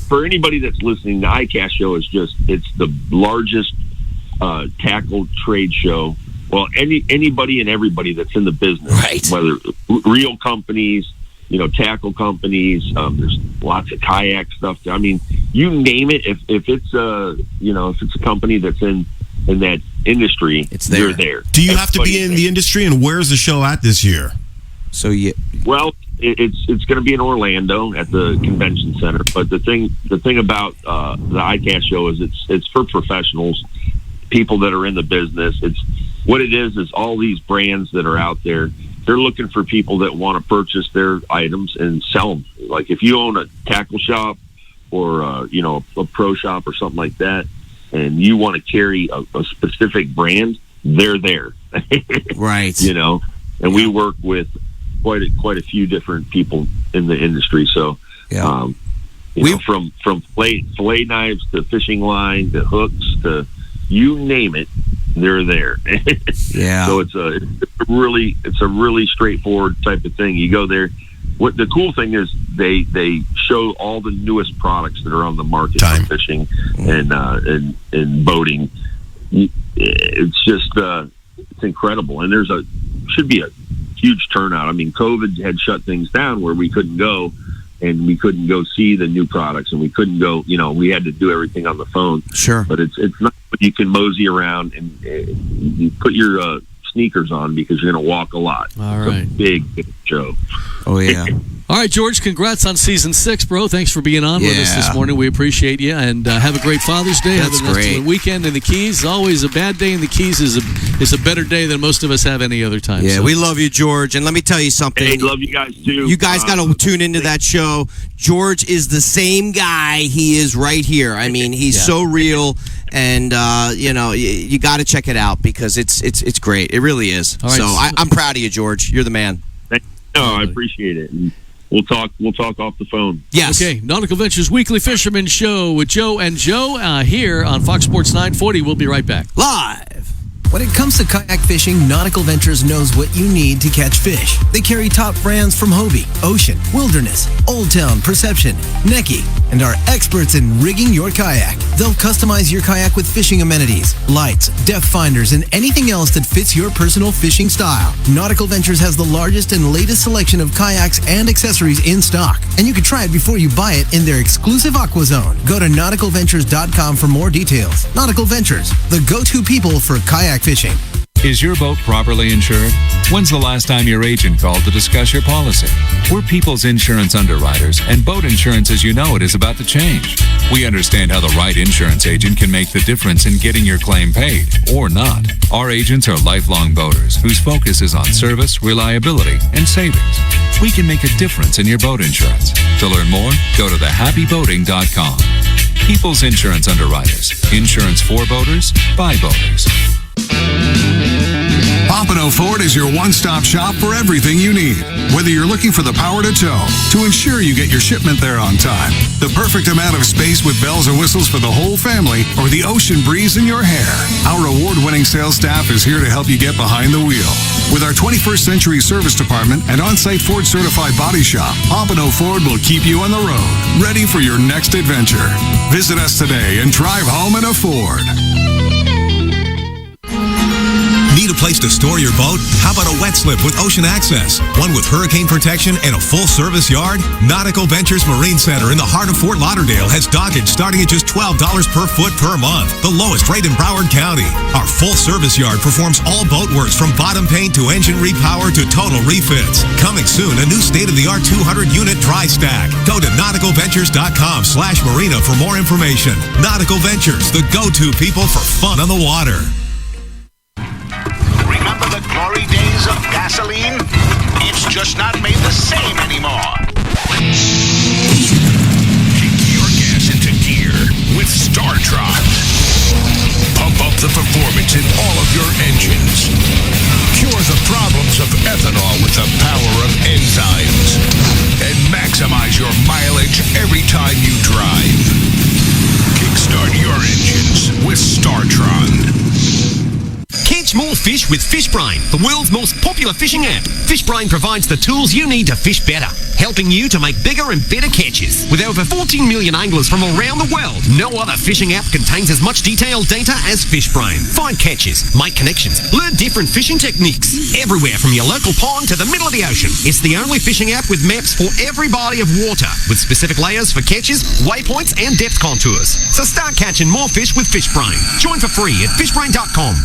For anybody that's listening, the ICAST show is it's the largest tackle trade show. Well, anybody and everybody that's in the business, right? Whether real companies, tackle companies, there's lots of kayak stuff. I mean, you name it. If it's a company that's in that industry, they're there. Do you have to be in the industry? And where's the show at this year? So well, it's going to be in Orlando at the convention center. But the thing about the ICAST show is it's for professionals, people that are in the business. It's what it is all these brands that are out there. They're looking for people that want to purchase their items and sell them. Like if you own a tackle shop or a pro shop or something like that, and you want to carry a specific brand, they're there. Right. And we work with quite a few different people in the industry. So, from fillet knives to fishing line to hooks to you name it, they're there. Yeah. So it's a really straightforward type of thing. You go there. What the cool thing is, they show all the newest products that are on the market for fishing and boating. It's just it's incredible, and should be a huge turnout. I mean, COVID had shut things down where we couldn't go, and we couldn't go see the new products, and we couldn't go. We had to do everything on the phone. Sure, but it's not. You can mosey around and you put your sneakers on because you're going to walk a lot. All it's right, a big show. Oh yeah. All right, George, congrats on season 6, bro. Thanks for being on with us this morning. We appreciate you, and have a great Father's Day. That's have an excellent weekend in the Keys. Always a bad day in the Keys is a better day than most of us have any other time. Yeah, so. we love you, George, and let me tell you something. Hey, love you guys too. You guys got to tune into that show. George is the same guy he is right here. I mean, he's so real, and you got to check it out because it's great. It really is. All right, so I'm proud of you, George. You're the man. I appreciate it. And we'll talk off the phone. Yes. Okay. Nautical Ventures Weekly Fisherman Show with Joe and Joe here on Fox Sports 940. We'll be right back. Live. When it comes to kayak fishing, Nautical Ventures knows what you need to catch fish. They carry top brands from Hobie, Ocean, Wilderness, Old Town, Perception, Necky, and are experts in rigging your kayak. They'll customize your kayak with fishing amenities, lights, depth finders, and anything else that fits your personal fishing style. Nautical Ventures has the largest and latest selection of kayaks and accessories in stock, and you can try it before you buy it in their exclusive Aqua Zone. Go to nauticalventures.com for more details. Nautical Ventures, the go-to people for kayak fishing. Is your boat properly insured? When's the last time your agent called to discuss your policy? We're people's insurance underwriters, and boat insurance as you know it is about to change. We understand how the right insurance agent can make the difference in getting your claim paid, or not. Our agents are lifelong boaters whose focus is on service, reliability, and savings. We can make a difference in your boat insurance. To learn more, go to thehappyboating.com. People's Insurance Underwriters. Insurance for boaters, by boaters. Pompano Ford is your one-stop shop for everything you need. Whether you're looking for the power to tow, to ensure you get your shipment there on time, the perfect amount of space with bells and whistles for the whole family, or the ocean breeze in your hair, our award-winning sales staff is here to help you get behind the wheel. With our 21st century service department and on-site Ford certified body shop, Pompano Ford will keep you on the road, ready for your next adventure. Visit us today and drive home in a Ford. Need a place to store your boat? How about a wet slip with ocean access? One with hurricane protection and a full-service yard? Nautical Ventures Marine Center in the heart of Fort Lauderdale has dockage starting at just $12 per foot per month, the lowest rate in Broward County. Our full-service yard performs all boat works from bottom paint to engine repower to total refits. Coming soon, a new state-of-the-art 200-unit dry stack. Go to nauticalventures.com/marina for more information. Nautical Ventures, the go-to people for fun on the water. Remember the glory days of gasoline? It's just not made the same anymore. Kick your gas into gear with StarTron. Pump up the performance in all of your engines. Cure the problems of ethanol with the power of enzymes. And maximize your mileage every time you drive. Kickstart your engines with StarTron. Catch more fish with Fishbrain, the world's most popular fishing app. Fishbrain provides the tools you need to fish better, helping you to make bigger and better catches. With over 14 million anglers from around the world, no other fishing app contains as much detailed data as Fishbrain. Find catches, make connections, learn different fishing techniques, everywhere from your local pond to the middle of the ocean. It's the only fishing app with maps for every body of water, with specific layers for catches, waypoints, and depth contours. So start catching more fish with Fishbrain. Join for free at fishbrain.com.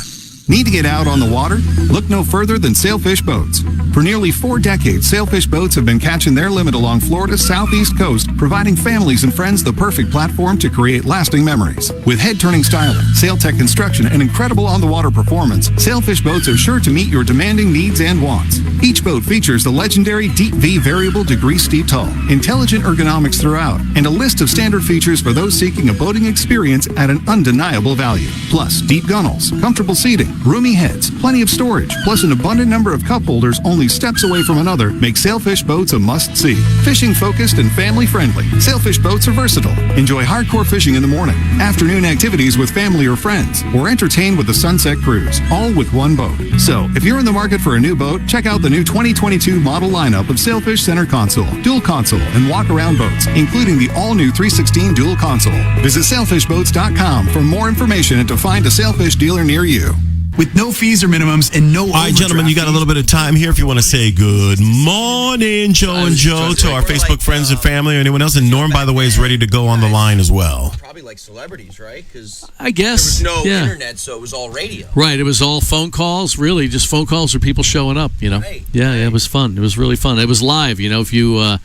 Need to get out on the water? Look no further than Sailfish Boats. For nearly 4 decades, Sailfish Boats have been catching their limit along Florida's southeast coast, providing families and friends the perfect platform to create lasting memories. With head-turning styling, SailTech construction, and incredible on-the-water performance, Sailfish Boats are sure to meet your demanding needs and wants. Each boat features the legendary Deep V variable degree steep hull, intelligent ergonomics throughout, and a list of standard features for those seeking a boating experience at an undeniable value. Plus, deep gunnels, comfortable seating, roomy heads, plenty of storage, plus an abundant number of cup holders only steps away from another make Sailfish Boats a must-see. Fishing-focused and family-friendly, Sailfish Boats are versatile. Enjoy hardcore fishing in the morning, afternoon activities with family or friends, or entertain with the Sunset Cruise, all with one boat. So, if you're in the market for a new boat, check out the new 2022 model lineup of Sailfish Center Console, Dual Console, and Walk-Around boats, including the all-new 316 Dual Console. Visit sailfishboats.com for more information and to find a Sailfish dealer near you. With no fees or minimums and no All right, gentlemen, you got a little bit of time here if you want to say good morning, Joe and Joe, to our Facebook friends and family or anyone else. And Norm, by the way, is ready to go on the line as well. Probably like celebrities, right? Because I guess there was no yeah. internet, so it was all radio. Right, it was all phone calls, really, just phone calls or people showing up, you know. Right. Yeah, it was fun. It was really fun. It was live, you know, if you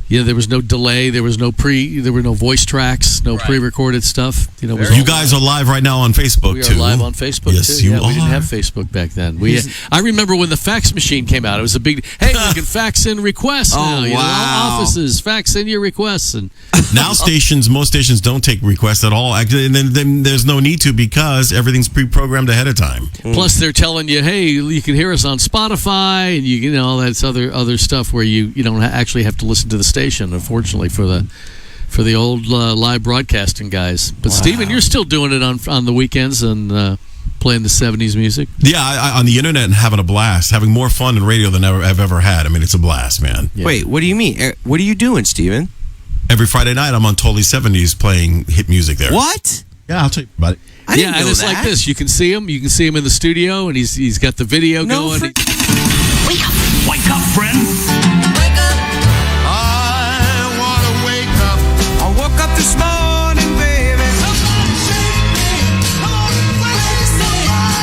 there was no delay, there were no voice tracks, no pre-recorded stuff. You know, you guys are live right now on Facebook too. We are live on Facebook yes, too. You yeah, are. we didn't have Facebook back then. I remember when the fax machine came out. It was a big we can fax in requests now. You know, all offices fax in your requests and now most stations don't take requests at all. And then there's no need to because everything's pre-programmed ahead of time. Plus, they're telling you, hey, you can hear us on Spotify, and you know all that other stuff where you don't actually have to listen to the station. Unfortunately, for the old live broadcasting guys. But Steven, you're still doing it on the weekends and playing the 70s music. Yeah, I on the internet and having a blast, having more fun in radio than I've ever had. I mean, it's a blast, man. Yeah. Wait, what do you mean? What are you doing, Steven? Every Friday night, I'm on Totally 70s playing hit music there. What? Yeah, I'll tell you about it. Yeah, and it's like this. You can see him. You can see him in the studio, and he's got the video going. Wake up. Wake up, friend. I want to wake up. I woke up this morning, baby.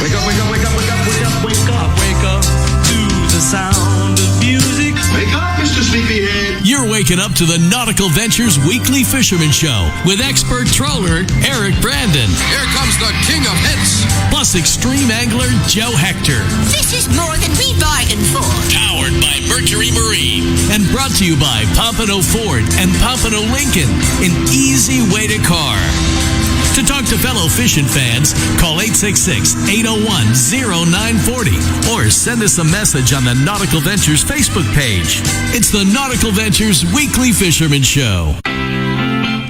Wake up, wake up, wake up, wake up, wake up, wake up. Wake up to the sound of music. Wake up, Mr. Sleepyhead. You're waking up to the Nautical Ventures Weekly Fisherman Show with expert troller Eric Brandon. Here comes the king of hits. Plus extreme angler Joe Hector. This is more than we bargained for. Powered by Mercury Marine. And brought to you by Pompano Ford and Pompano Lincoln. An easy way to car. To talk to fellow fishing fans, call 866-801-0940 or send us a message on the Nautical Ventures Facebook page. It's the Nautical Ventures Weekly Fisherman Show.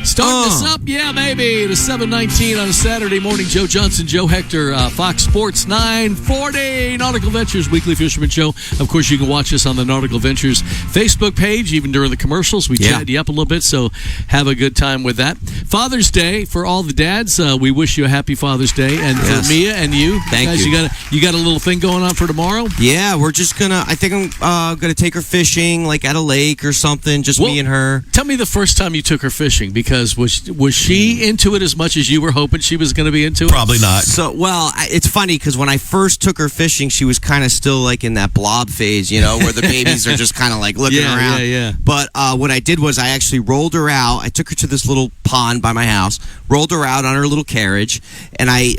Starting this up, yeah, baby. The 7:19 on a Saturday morning. Joe Johnson, Joe Hector, Fox Sports 940, Nautical Ventures Weekly Fisherman Show. Of course, you can watch us on the Nautical Ventures Facebook page, even during the commercials. We chat you up a little bit, so have a good time with that. Father's Day for all the dads. We wish you a happy Father's Day, and for Mia and you, Thank guys, you. You got a little thing going on for tomorrow. Yeah, we're just gonna. I think I'm gonna take her fishing, like at a lake or something. Just me and her. Tell me the first time you took her fishing, because was she into it as much as you were hoping she was going to be into it? Probably not. So, well, it's funny because when I first took her fishing, she was kind of still like in that blob phase, you know, where the babies are just kind of like looking around. Yeah. But what I did was I actually rolled her out. I took her to this little pond by my house, rolled her out on her little carriage, and I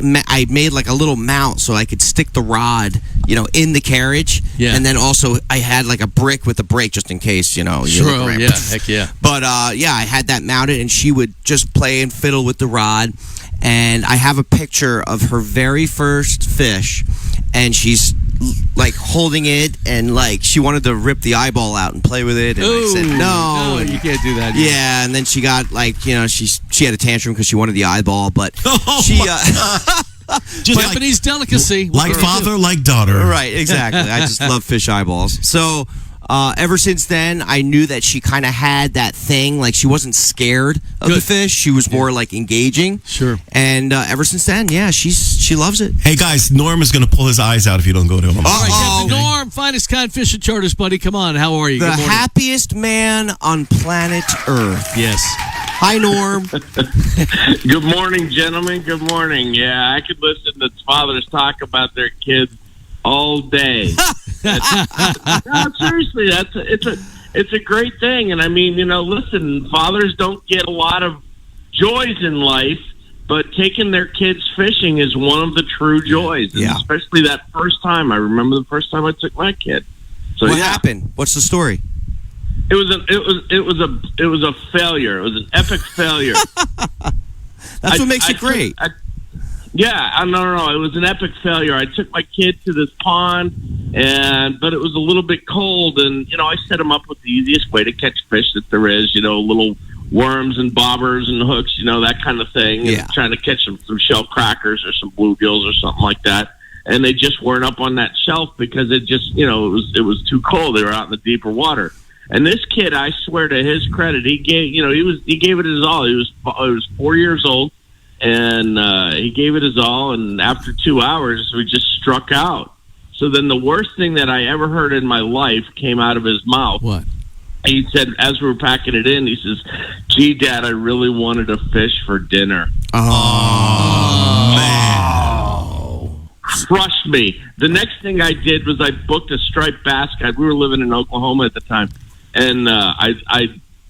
made like a little mount so I could stick the rod, you know, in the carriage. Yeah. And then also I had like a brick with a brake just in case, you know. Sure, look around. yeah, heck yeah. But yeah, I had that mounted, and she would just play and fiddle with the rod. And I have a picture of her very first fish, and she's like holding it, and like she wanted to rip the eyeball out and play with it, and I said no, you can't do that. Yeah, and then she got like, you know, she had a tantrum because she wanted the eyeball, but she Japanese delicacy, like father, like daughter. Right, exactly. I just love fish eyeballs. So ever since then, I knew that she kind of had that thing. Like, she wasn't scared of the fish. She was more like engaging. Sure. And ever since then, yeah, she loves it. Hey guys, Norm is going to pull his eyes out if you don't go to him. All right, Captain Norm, finest kind fishing charters, buddy. Come on, how are you? The Good morning. happiest man on planet Earth. Yes. Hi, Norm. Good morning, gentlemen. Good morning. Yeah, I could listen to fathers talk about their kids all day. No, seriously, it's a great thing. And I mean, you know, listen, fathers don't get a lot of joys in life, but taking their kids fishing is one of the true joys. And especially that first time. I remember the first time I took my kid. So what happened? What's the story? It was a failure. It was an epic failure. That's what makes it great. No. It was an epic failure. I took my kid to this pond, but it was a little bit cold, and you know, I set him up with the easiest way to catch fish that there is. You know, little worms and bobbers and hooks, you know, that kind of thing. And trying to catch some shell crackers or some bluegills or something like that. And they just weren't up on that shelf because it just, you know, it was too cold. They were out in the deeper water. And this kid, I swear to his credit, he gave it his all. He was 4 years old. And he gave it his all, and after 2 hours, we just struck out. So then the worst thing that I ever heard in my life came out of his mouth. What? He said, as we were packing it in, he says, "Gee, Dad, I really wanted to fish for dinner." Oh, man. Crushed me. The next thing I did was I booked a striped bass guide. We were living in Oklahoma at the time. And I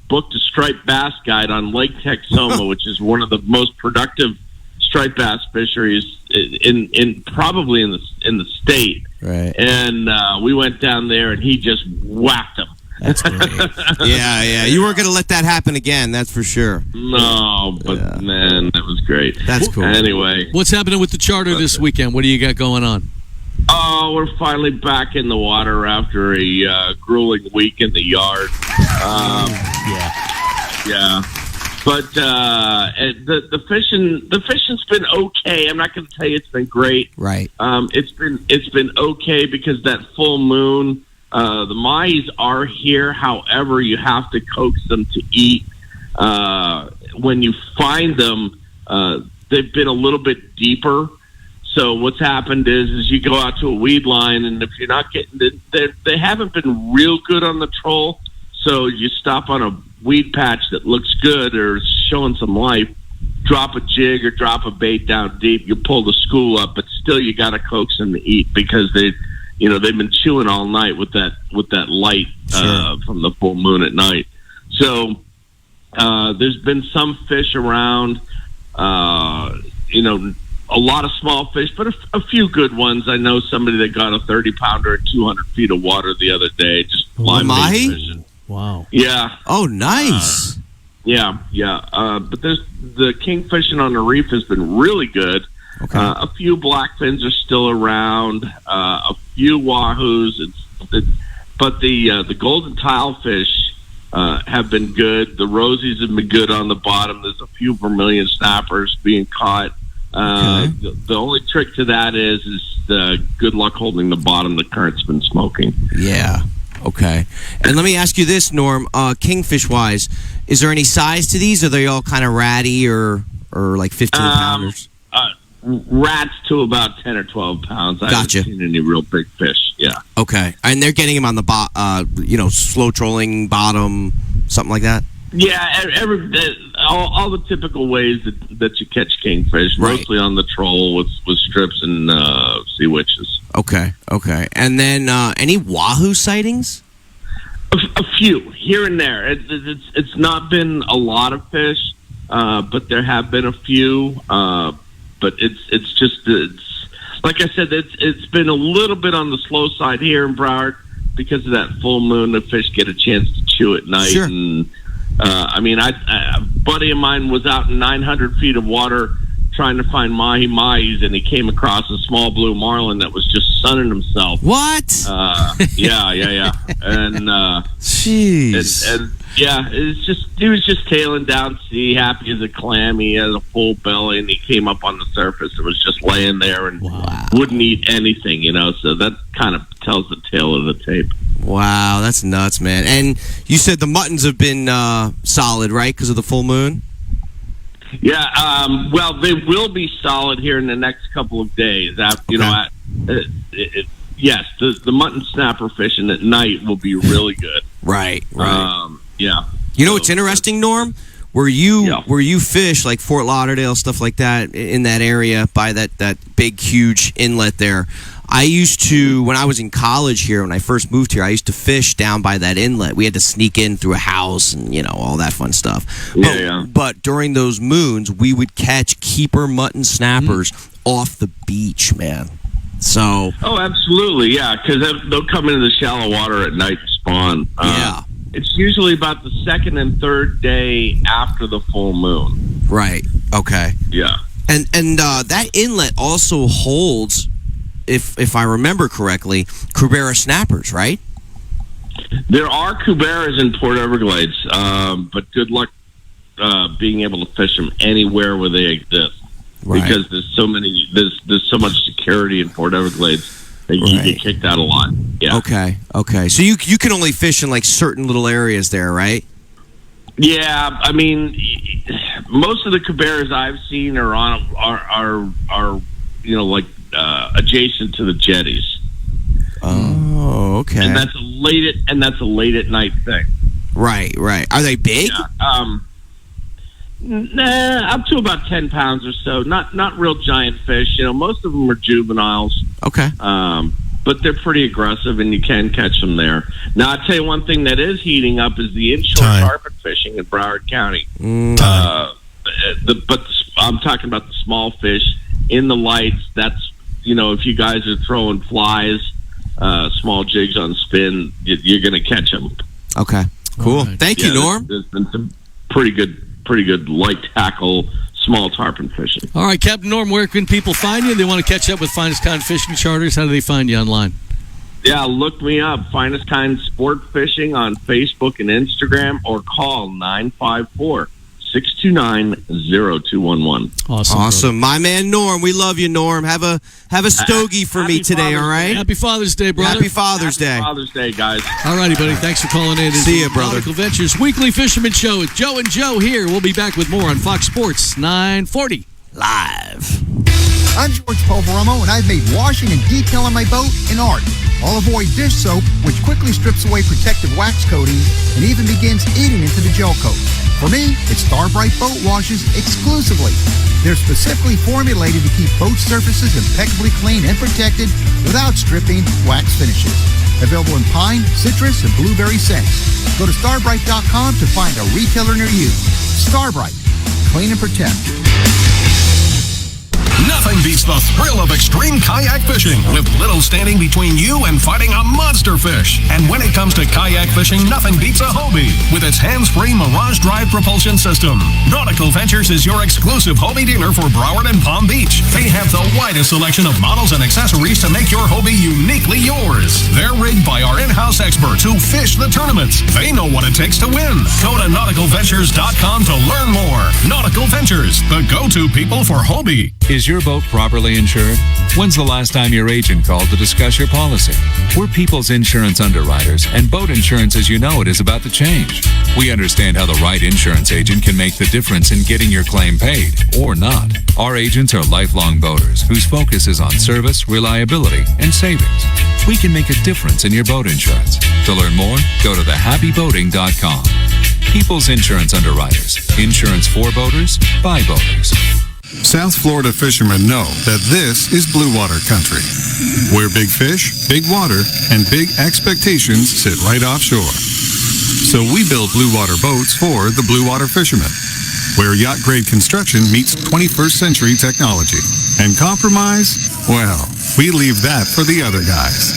booked a striped bass guide on Lake Texoma, which is one of the most productive striped bass fisheries in probably in the state. Right. And we went down there, and he just whacked them. That's great. Yeah. You weren't going to let that happen again, that's for sure. No, but man, that was great. That's cool. Anyway. What's happening with the charter this weekend? What do you got going on? Oh, we're finally back in the water after a grueling week in the yard. Yeah. But the fishing's been okay. I'm not going to tell you it's been great. Right. It's been okay because that full moon. The Mahis are here. However, you have to coax them to eat. when you find them, they've been a little bit deeper. So what's happened is you go out to a weed line, and if you're not getting they haven't been real good on the troll. So you stop on a weed patch that looks good or is showing some life, drop a jig or drop a bait down deep. You pull the school up, but still you got to coax them to eat because they've been chewing all night with that light from the full moon at night. So there's been some fish around. A lot of small fish, but a few good ones. I know somebody that got a 30-pounder at 200 feet of water the other day. Just live Mahi? fishing. Wow. Yeah. Oh, nice. But there's the kingfishing on the reef has been really good. Okay. A few blackfins are still around. A few wahoos. But the golden tilefish have been good. The rosies have been good on the bottom. There's a few vermilion snappers being caught. The only trick to that is good luck holding the bottom. The current's been smoking. Yeah. Okay. And let me ask you this, Norm. Kingfish wise, is there any size to these? Are they all kind of ratty or like 15-pounders? Rats to about 10 or 12 pounds. I Gotcha. haven't seen any real big fish. Yeah. Okay. And they're getting them on the slow trolling bottom, something like that. Yeah, all the typical ways that you catch kingfish, mostly on the troll with strips and sea witches. Okay. And then any wahoo sightings? A few here and there. It's not been a lot of fish, but there have been a few. But it's like I said, it's been a little bit on the slow side here in Broward because of that full moon. The fish get a chance to chew at night. Sure. And a buddy of mine was out in 900 feet of water trying to find Mahi Mahis, and he came across a small blue marlin that was just sunning himself. What? Yeah. And jeez. And he was just tailing down to sea, happy as a clam. He had a full belly, and he came up on the surface and was just laying there and wouldn't eat anything, So that kind of tells the tale of the tape. Wow, that's nuts, man. And you said the muttons have been solid, right, because of the full moon? Yeah, well, they will be solid here in the next couple of days. Yes, the mutton snapper fishing at night will be really good. Right. Yeah. You know what's interesting, Norm? Where you fish like Fort Lauderdale, stuff like that, in that area by that big, huge inlet there. I used to, when I was in college here, when I first moved here, I used to fish down by that inlet. We had to sneak in through a house and, all that fun stuff. But during those moons, we would catch keeper mutton snappers off the beach, man. So. Oh, absolutely, yeah, because they'll come into the shallow water at night and spawn. Yeah. It's usually about the second and third day after the full moon. Right. Okay. Yeah. And that inlet also holds, if I remember correctly, Cubera snappers, right? There are Cuberas in Port Everglades, but good luck being able to fish them anywhere where they exist, because there's so much security in Port Everglades that you get kicked out a lot. Yeah. Okay. So you can only fish in like certain little areas there, right? Yeah, I mean, most of the Cuberas I've seen are adjacent to the jetties. Oh, okay. And that's a late at night thing. Right. Are they big? Yeah. Up to about 10 pounds or so. Not real giant fish. Most of them are juveniles. Okay. But they're pretty aggressive, and you can catch them there. Now, I'll tell you one thing that is heating up is the inshore carpet fishing in Broward County. But I'm talking about the small fish in the lights. That's, if you guys are throwing flies, small jigs on spin, you're going to catch them. Okay, cool. Thank you, Norm. There's been some pretty good light tackle, small tarpon fishing. All right, Captain Norm, where can people find you? They want to catch up with Finest Kind Fishing Charters. How do they find you online? Yeah, look me up, Finest Kind Sport Fishing on Facebook and Instagram, or call 954 629-0211. Awesome. My man Norm, we love you, Norm. Have a stogie for me today, all right? Happy Father's Day, brother. Happy Father's Day. Happy Father's Day, guys. All righty, buddy. Thanks for calling in. See you, brother. Nautical Ventures Weekly Fisherman Show with Joe and Joe here. We'll be back with more on Fox Sports 940. Live. I'm George Poveromo, and I've made washing and detailing my boat an art. Olive oil dish soap, which quickly strips away protective wax coatings and even begins eating into the gel coat. For me, it's Starbright Boat Washes exclusively. They're specifically formulated to keep boat surfaces impeccably clean and protected without stripping wax finishes. Available in pine, citrus, and blueberry scents. Go to starbright.com to find a retailer near you. Starbright. Clean and protect. Nothing beats the thrill of extreme kayak fishing, with little standing between you and fighting a monster fish. And when it comes to kayak fishing, nothing beats a Hobie with its hands-free Mirage Drive propulsion system. Nautical Ventures is your exclusive Hobie dealer for Broward and Palm Beach. They have the widest selection of models and accessories to make your Hobie uniquely yours. They're rigged by our in-house experts who fish the tournaments. They know what it takes to win. Go to nauticalventures.com to learn more. Nautical Ventures, the go-to people for Hobie. Is your boat properly insured? When's the last time your agent called to discuss your policy? We're People's Insurance underwriters, and boat insurance as you know it is about to change. We understand how the right insurance agent can make the difference in getting your claim paid, or not. Our agents are lifelong boaters whose focus is on service, reliability, and savings. We can make a difference in your boat insurance. To learn more, go to thehappyboating.com. People's Insurance underwriters. Insurance for boaters, by boaters. South Florida fishermen know that this is blue water country, where big fish, big water, and big expectations sit right offshore. So we build blue water boats for the blue water fishermen, where yacht-grade construction meets 21st century technology. And compromise? Well, we leave that for the other guys.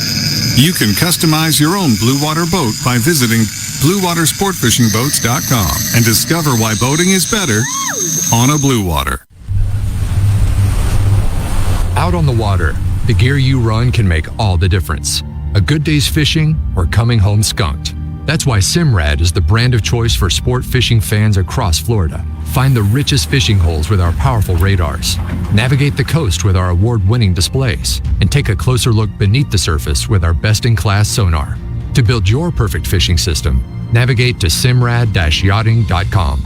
You can customize your own blue water boat by visiting bluewatersportfishingboats.com and discover why boating is better on a blue water. Out on the water, the gear you run can make all the difference. A good day's fishing or coming home skunked. That's why Simrad is the brand of choice for sport fishing fans across Florida. Find the richest fishing holes with our powerful radars. Navigate the coast with our award-winning displays. And take a closer look beneath the surface with our best-in-class sonar. To build your perfect fishing system, navigate to simrad-yachting.com.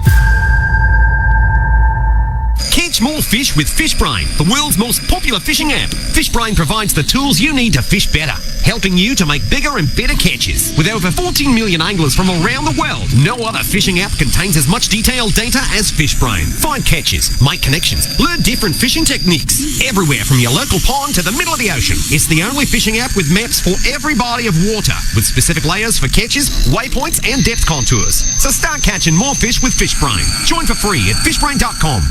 Catch more fish with FishBrain, the world's most popular fishing app. FishBrain provides the tools you need to fish better, helping you to make bigger and better catches. With over 14 million anglers from around the world, no other fishing app contains as much detailed data as FishBrain. Find catches, make connections, learn different fishing techniques, everywhere from your local pond to the middle of the ocean. It's the only fishing app with maps for every body of water, with specific layers for catches, waypoints, and depth contours. So start catching more fish with FishBrain. Join for free at fishbrain.com.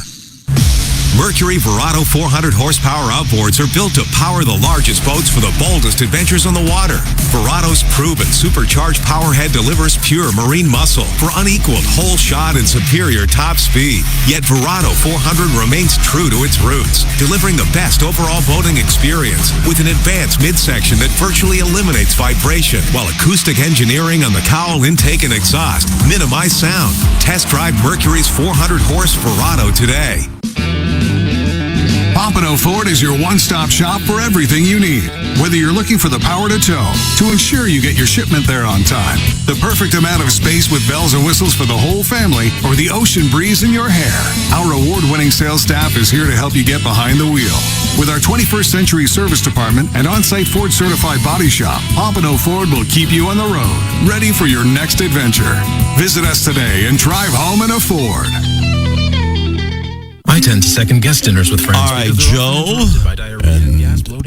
Mercury Verado 400 horsepower outboards are built to power the largest boats for the boldest adventures on the water. Verado's proven supercharged powerhead delivers pure marine muscle for unequaled whole shot and superior top speed. Yet Verado 400 remains true to its roots, delivering the best overall boating experience with an advanced midsection that virtually eliminates vibration, while acoustic engineering on the cowl intake and exhaust minimize sound. Test drive Mercury's 400 horse Verado today. Pompano Ford is your one-stop shop for everything you need. Whether you're looking for the power to tow, to ensure you get your shipment there on time, the perfect amount of space with bells and whistles for the whole family, or the ocean breeze in your hair, our award-winning sales staff is here to help you get behind the wheel. With our 21st century service department and on-site Ford certified body shop, Pompano Ford will keep you on the road, ready for your next adventure. Visit us today and drive home in a Ford. I tend to second-guess dinners with friends. All right, Joe. And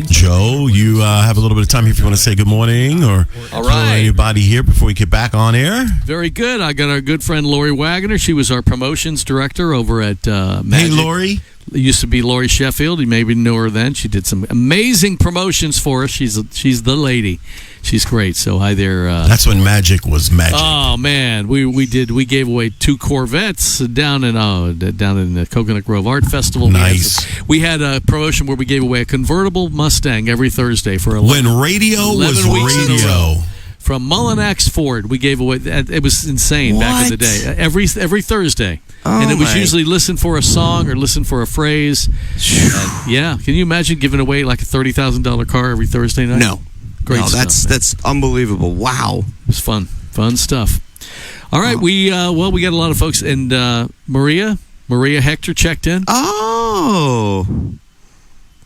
Joe, you have a little bit of time here if you want to say good morning or all right, anybody here before we get back on air. Very good. I got our good friend Lori Wagner. She was our promotions director over at Magic. Hey, Lori. It used to be Lori Sheffield. You maybe knew her then. She did some amazing promotions for us. She's the lady. She's great. So hi there. That's when magic was magic. Oh man, we gave away 2 Corvettes down in the Coconut Grove Art Festival. Nice. We had a promotion where we gave away a convertible Mustang every Thursday for 11, when radio 11 was weeks radio. from Mullinax Ford. We gave away. It was insane back in the day. Every Thursday, and it was usually listen for a song or listen for a phrase. Yeah, can you imagine giving away like a $30,000 car every Thursday night? No, great. Stuff, that's unbelievable. Wow, it was fun stuff. All right, we got a lot of folks, and Maria Hector checked in. Oh.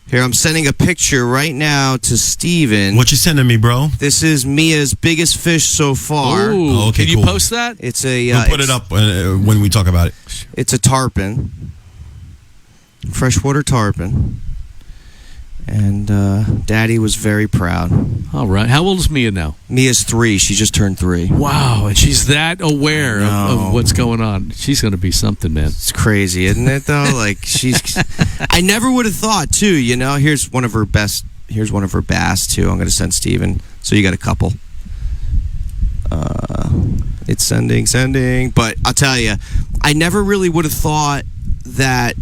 Here, I'm sending a picture right now to Steven. What you sending me, bro? This is Mia's biggest fish so far. Ooh, okay, can you post that? It's a. We'll put it up when we talk about it. It's a tarpon, freshwater tarpon, and Daddy was very proud. All right, how old is Mia now? Mia's 3. She just turned 3. Wow, and she's that aware of what's going on. She's going to be something, man. It's crazy, isn't it? Though, like she's. I never would have thought, too. You know, here's one of her bass, too. I'm going to send Steven. So you got a couple. It's sending. But I'll tell you, I never really would have thought that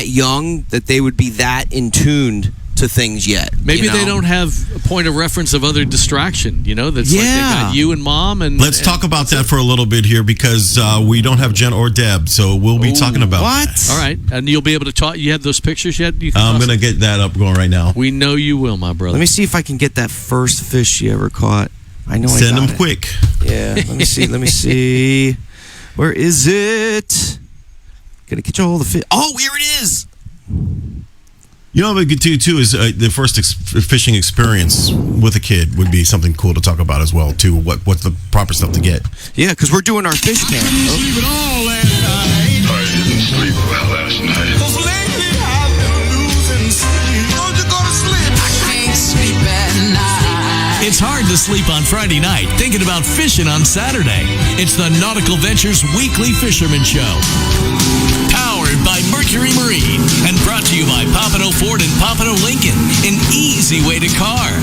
young, that they would be that in tuned to things yet. Maybe they don't have a point of reference of other distraction, that's like they got you and Mom. And let's talk about that for a little bit here, because we don't have Jen or Deb, so we'll be talking about that. All right, and you'll be able to talk. You have those pictures yet? I'm going to get that up going right now. We know you will, my brother. Let me see if I can get that first fish she ever caught. I know Send I got them quick. Yeah, let me see. Where is it? Gonna catch all the fish. Oh, here it is. You know what we could do too is the first fishing experience with a kid would be something cool to talk about as well too. What's the proper stuff to get? Yeah, because we're doing our fish camp. Sleep at all last night. I didn't sleep well last night. 'Cause lately I've been losing sleep. Don't you go to sleep? I can't sleep at night. It's hard to sleep on Friday night thinking about fishing on Saturday. It's the Nautical Ventures Weekly Fisherman Show. Powered by Mercury Marine and brought to you by Pompano Ford and Pompano Lincoln, an easy way to car.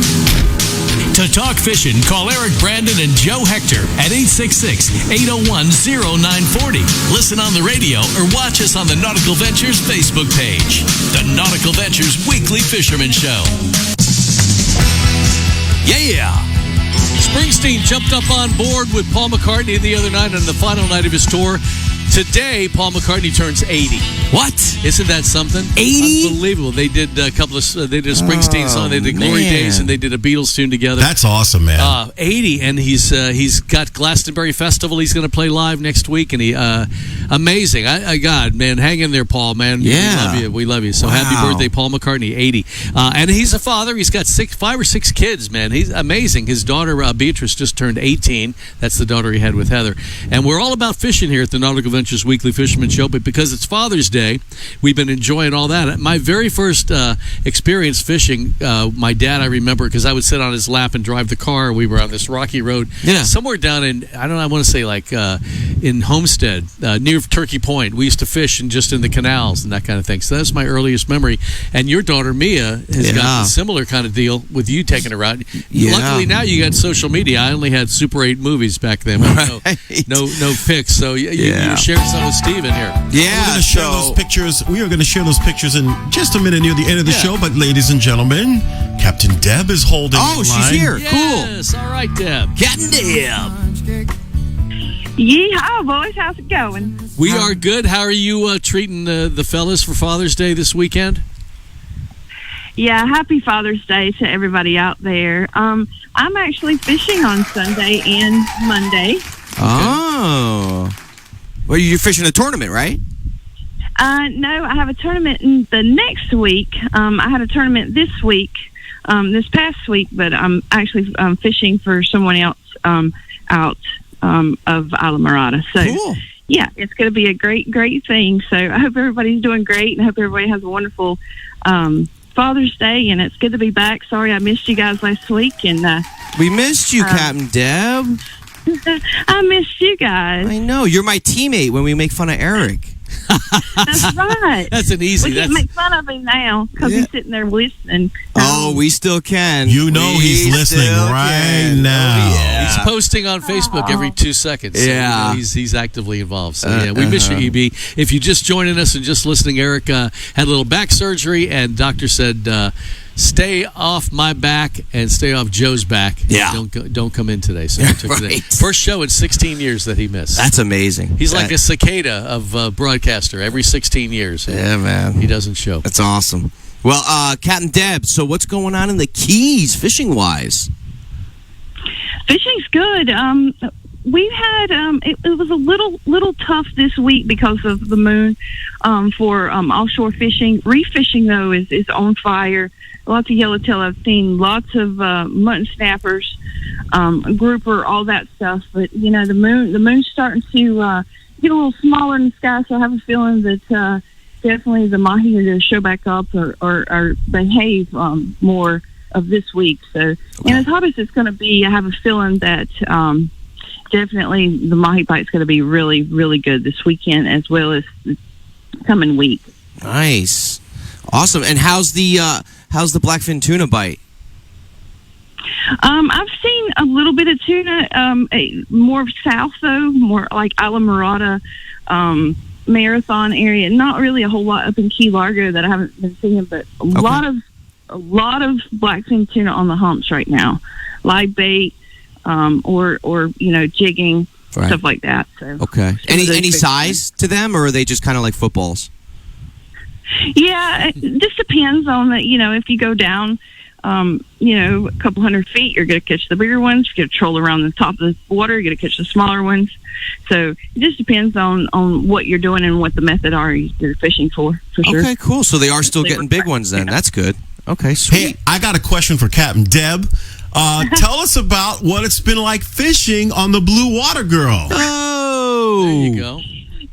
To talk fishing, call Eric Brandon and Joe Hector at 866-801-0940. Listen on the radio or watch us on the Nautical Ventures Facebook page. The Nautical Ventures Weekly Fisherman Show. Yeah! Springsteen jumped up on board with Paul McCartney the other night on the final night of his tour. Today, Paul McCartney turns 80. What? Isn't that something? 80? Unbelievable. They did a couple of. They did a Springsteen song. They did Glory Days, and they did a Beatles tune together. That's awesome, man. 80, and he's got Glastonbury Festival. He's going to play live next week, and he amazing. God, man, hang in there, Paul. Man, yeah, we love you. So happy birthday, Paul McCartney, 80. And he's a father. He's got 5 or 6 kids. Man, he's amazing. His daughter Beatrice just turned 18. That's the daughter he had with Heather. And we're all about fishing here at the Nautical Ventures Weekly Fisherman Show, but because it's Father's Day, we've been enjoying all that. My very first experience fishing, my dad, I remember, because I would sit on his lap and drive the car. We were on this rocky road, somewhere down in, I want to say like in Homestead, near Turkey Point. We used to fish just in the canals and that kind of thing. So that's my earliest memory. And your daughter, Mia, has got a similar kind of deal with you taking her out. Luckily, now you got social media. I only had Super 8 movies back then. No pics. So you shared some with Steven here. Yeah, we're going to share those pictures. We are going to share those pictures in just a minute near the end of the show. But ladies and gentlemen, Captain Deb is holding. Oh, she's here. Yes, cool. All right, Deb. Captain Deb. Yeehaw, boys. How's it going? We are good. How are you treating the fellas for Father's Day this weekend? Yeah, happy Father's Day to everybody out there. I'm actually fishing on Sunday and Monday. Oh. Well, you're fishing a tournament, right? No, I have a tournament in the next week. I had a tournament this past week, but I'm actually fishing for someone else out of Isla Mirada. So, cool. Yeah, it's going to be a great thing. So I hope everybody's doing great, and I hope everybody has a wonderful Father's Day, and it's good to be back. Sorry I missed you guys last week. And we missed you, Captain Deb. I missed you guys. I know. You're my teammate when we make fun of Eric. That's right. That's an easy. We can't make fun of him now because he's sitting there listening. Oh, we still can. You know he's listening right now. Oh, yeah. He's posting on Facebook every 2 seconds. So, yeah. He's actively involved. So we miss you, EB. If you're just joining us and just listening, Eric had a little back surgery, and doctor said stay off my back and stay off Joe's back. Yeah. Don't come in today. So he took today. First show in 16 years that he missed. That's amazing. He's like a cicada of broadcaster. Every 16 years. Yeah, man. He doesn't show. That's awesome. Well, Captain Deb, so what's going on in the Keys fishing-wise? Fishing's good. We've had it was a little tough this week because of the moon for offshore fishing. Reef fishing though is on fire. Lots of yellowtail I've seen. Lots of mutton snappers, grouper, all that stuff. But the moon's starting to get a little smaller in the sky. So I have a feeling that definitely the mahi are going to show back up or behave more of this week. So and as hot as it's going to be, I have a feeling that. Definitely the mahi bite's going to be really, really good this weekend as well as the coming week. Nice. Awesome. And how's the blackfin tuna bite? I've seen a little bit of tuna, more south though, more like Isla Mirada, Marathon area. Not really a whole lot up in Key Largo that I haven't been seeing, but a lot of blackfin tuna on the humps right now. Live bait. Or jigging, stuff like that. So okay. Any size to them, or are they just kind of like footballs? Yeah, it just depends on the. If you go down, a couple 100 feet, you're going to catch the bigger ones. You're going to troll around the top of the water. You're going to catch the smaller ones. So it just depends on what you're doing and what the method are you're fishing for sure. Okay, cool. So they are still getting big ones then. That's good. Okay, sweet. Hey, I got a question for Captain Deb. Tell us about what it's been like fishing on the Blue Water Girl. Oh, there you go.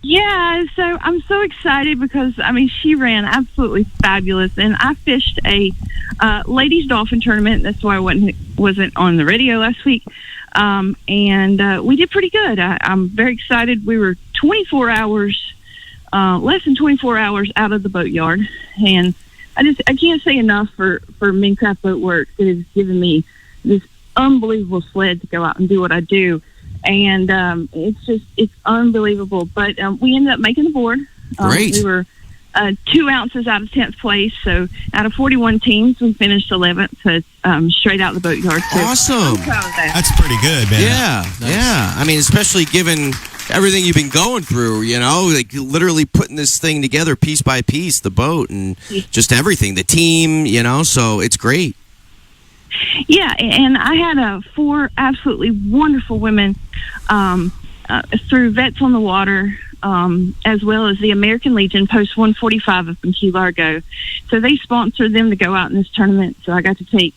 Yeah, so I'm so excited because she ran absolutely fabulous, and I fished a ladies dolphin tournament. That's why I wasn't on the radio last week, and we did pretty good. I'm very excited. We were 24 hours, less than 24 hours out of the boatyard, and I can't say enough for Mincraft Boat Works. It has given me this unbelievable sled to go out and do what I do. And it's unbelievable. But we ended up making the board. Great. We were 2 ounces out of 10th place. So out of 41 teams, we finished 11th. So straight out the boatyard. So awesome. I'm proud of that. That's pretty good, man. Yeah, nice. Yeah. Especially given everything you've been going through, like literally putting this thing together piece by piece, the boat and just everything, the team, so it's great. Yeah, and I had 4 absolutely wonderful women through Vets on the Water, as well as the American Legion Post 145 up in Key Largo. So they sponsored them to go out in this tournament. So I got to take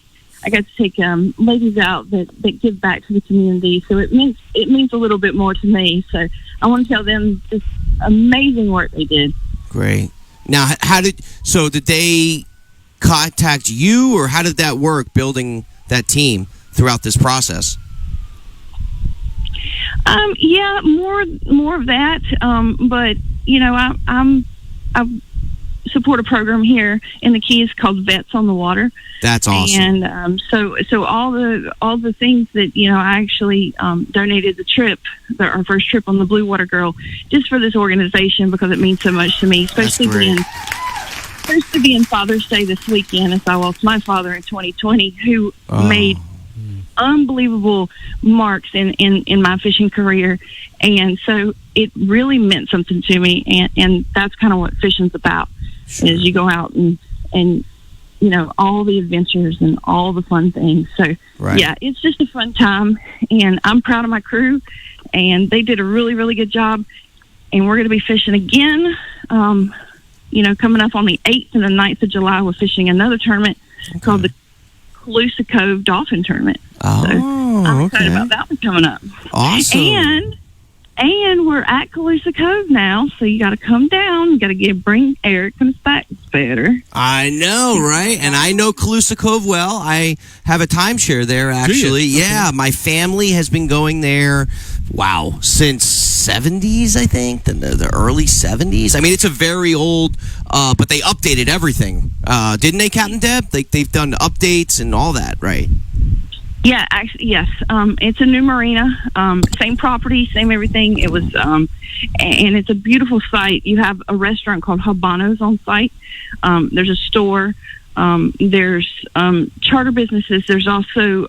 ladies out that give back to the community. So it means a little bit more to me. So I want to tell them this amazing work they did. Great. Now, did they contact you, or how did that work, building that team throughout this process? Yeah, more of that. But I support a program here in the Keys called Vets on the Water. That's awesome. And so all the things that I actually donated the trip, our first trip on the Blue Water Girl, just for this organization because it means so much to me, especially being Father's Day this weekend, as I lost my father in 2020, who made unbelievable marks in my fishing career. And so it really meant something to me, and that's kind of what fishing's about. Sure. Is you go out and all the adventures and all the fun things. So yeah, it's just a fun time, and I'm proud of my crew, and they did a really, really good job. And we're going to be fishing again, coming up on the 8th and the 9th of July. We're fishing another tournament called the Calusa Cove Dolphin Tournament. Oh, so I'm excited about that one coming up. Awesome. And we're at Calusa Cove now, so you got to come down. You got to bring Eric and his back better. I know, right? And I know Calusa Cove well. I have a timeshare there, actually. Yeah, my family has been going there, since 70s, I think, the early 70s. It's a very old, but they updated everything. Didn't they, Captain Deb? They've done updates and all that, right? Yeah, actually, yes. It's a new marina, same property, same everything. It was, and it's a beautiful site. You have a restaurant called Habanos on site. There's a store. There's charter businesses. There's also